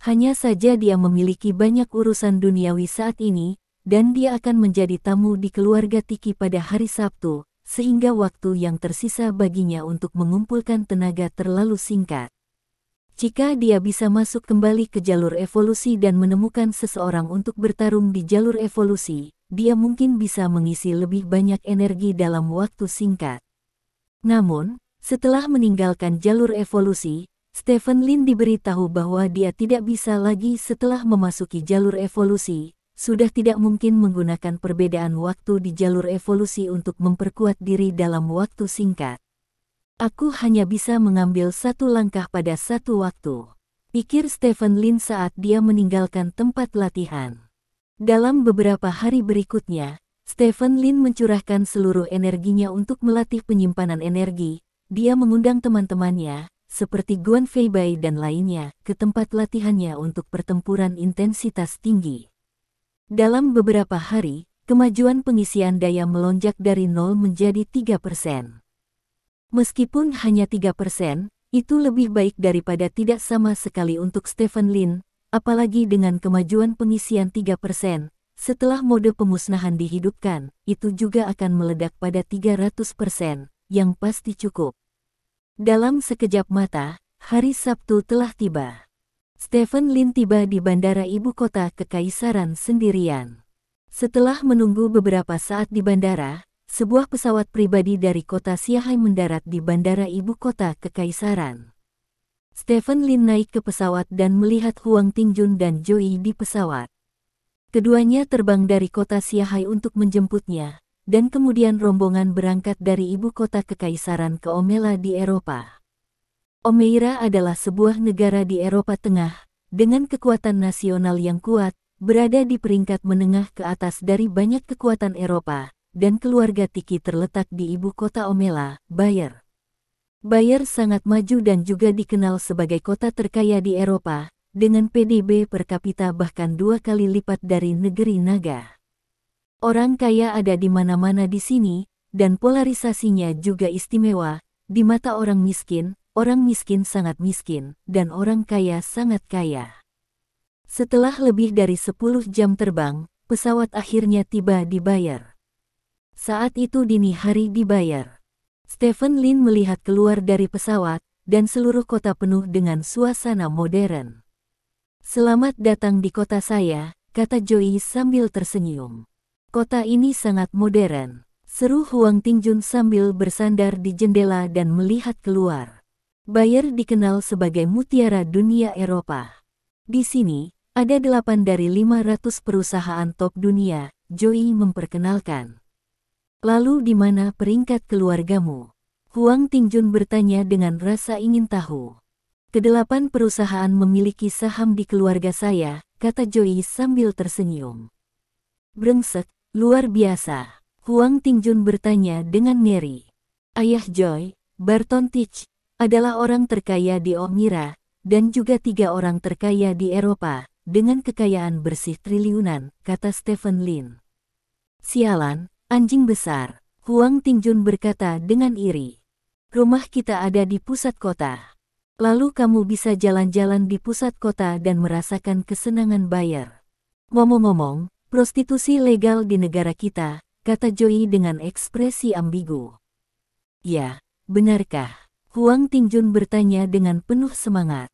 Hanya saja dia memiliki banyak urusan duniawi saat ini, dan dia akan menjadi tamu di keluarga Tiki pada hari Sabtu, sehingga waktu yang tersisa baginya untuk mengumpulkan tenaga terlalu singkat. Jika dia bisa masuk kembali ke jalur evolusi dan menemukan seseorang untuk bertarung di jalur evolusi, dia mungkin bisa mengisi lebih banyak energi dalam waktu singkat. Namun, setelah meninggalkan jalur evolusi, Stephen Lin diberitahu bahwa dia tidak bisa lagi setelah memasuki jalur evolusi, sudah tidak mungkin menggunakan perbedaan waktu di jalur evolusi untuk memperkuat diri dalam waktu singkat. Aku hanya bisa mengambil satu langkah pada satu waktu, pikir Stephen Lin saat dia meninggalkan tempat latihan. Dalam beberapa hari berikutnya, Stephen Lin mencurahkan seluruh energinya untuk melatih penyimpanan energi. Dia mengundang teman-temannya, seperti Guan Feibai dan lainnya, ke tempat latihannya untuk pertempuran intensitas tinggi. Dalam beberapa hari, kemajuan pengisian daya melonjak dari 0 menjadi 3%. Meskipun hanya 3%, itu lebih baik daripada tidak sama sekali untuk Stephen Lin, apalagi dengan kemajuan pengisian 3%. Setelah mode pemusnahan dihidupkan, itu juga akan meledak pada 300%, yang pasti cukup. Dalam sekejap mata, hari Sabtu telah tiba. Stephen Lin tiba di bandara ibu kota Kekaisaran sendirian. Setelah menunggu beberapa saat di bandara, sebuah pesawat pribadi dari kota Shanghai mendarat di bandara ibu kota Kekaisaran. Stephen Lin naik ke pesawat dan melihat Huang Tingjun dan Joey di pesawat. Keduanya terbang dari kota Shanghai untuk menjemputnya, dan kemudian rombongan berangkat dari ibu kota Kekaisaran ke Omela di Eropa. Omeira adalah sebuah negara di Eropa Tengah, dengan kekuatan nasional yang kuat, berada di peringkat menengah ke atas dari banyak kekuatan Eropa, dan keluarga Tiki terletak di ibu kota Omela, Bayer. Bayer sangat maju dan juga dikenal sebagai kota terkaya di Eropa, dengan PDB per kapita bahkan 2 kali lipat dari negeri naga. Orang kaya ada di mana-mana di sini, dan polarisasinya juga istimewa, di mata orang miskin sangat miskin, dan orang kaya sangat kaya. Setelah lebih dari 10 jam terbang, pesawat akhirnya tiba di Bayer. Saat itu dini hari di Bayer. Stephen Lin melihat keluar dari pesawat, dan seluruh kota penuh dengan suasana modern. "Selamat datang di kota saya," kata Joey sambil tersenyum. "Kota ini sangat modern," seru Huang Tingjun sambil bersandar di jendela dan melihat keluar. Bayer dikenal sebagai mutiara dunia Eropa. Di sini, ada 8 dari 500 perusahaan top dunia, Joey memperkenalkan. "Lalu di mana peringkat keluargamu?" Huang Tingjun bertanya dengan rasa ingin tahu. "Kedelapan perusahaan memiliki saham di keluarga saya," kata Joey sambil tersenyum. "Brengsek, luar biasa." Huang Tingjun bertanya dengan ngeri. Ayah Joy, Barton Teach, adalah orang terkaya di Omira, dan juga 3 orang terkaya di Eropa, dengan kekayaan bersih triliunan, kata Stephen Lin. "Sialan, anjing besar," Huang Tingjun berkata dengan iri. "Rumah kita ada di pusat kota. Lalu kamu bisa jalan-jalan di pusat kota dan merasakan kesenangan Bayer. Ngomong-ngomong, prostitusi legal di negara kita," kata Joey dengan ekspresi ambigu. "Ya, benarkah?" Huang Tingjun bertanya dengan penuh semangat.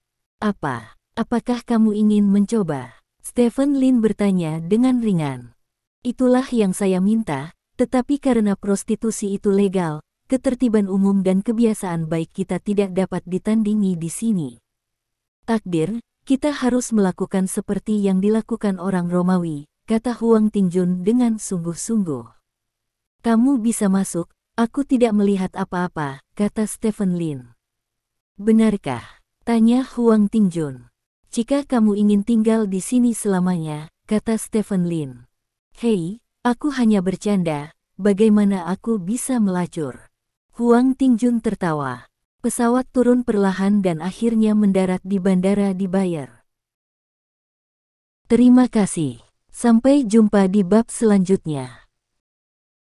Apakah kamu ingin mencoba?" Stephen Lin bertanya dengan ringan. "Itulah yang saya minta, tetapi karena prostitusi itu legal, ketertiban umum dan kebiasaan baik kita tidak dapat ditandingi di sini. Takdir, kita harus melakukan seperti yang dilakukan orang Romawi," kata Huang Tingjun dengan sungguh-sungguh. "Kamu bisa masuk, aku tidak melihat apa-apa," kata Stephen Lin. "Benarkah?" tanya Huang Tingjun. "Jika kamu ingin tinggal di sini selamanya," kata Stephen Lin. "Hei, aku hanya bercanda, bagaimana aku bisa melacur?" Huang Tingjun tertawa. Pesawat turun perlahan dan akhirnya mendarat di bandara di Bayer. Terima kasih. Sampai jumpa di bab selanjutnya.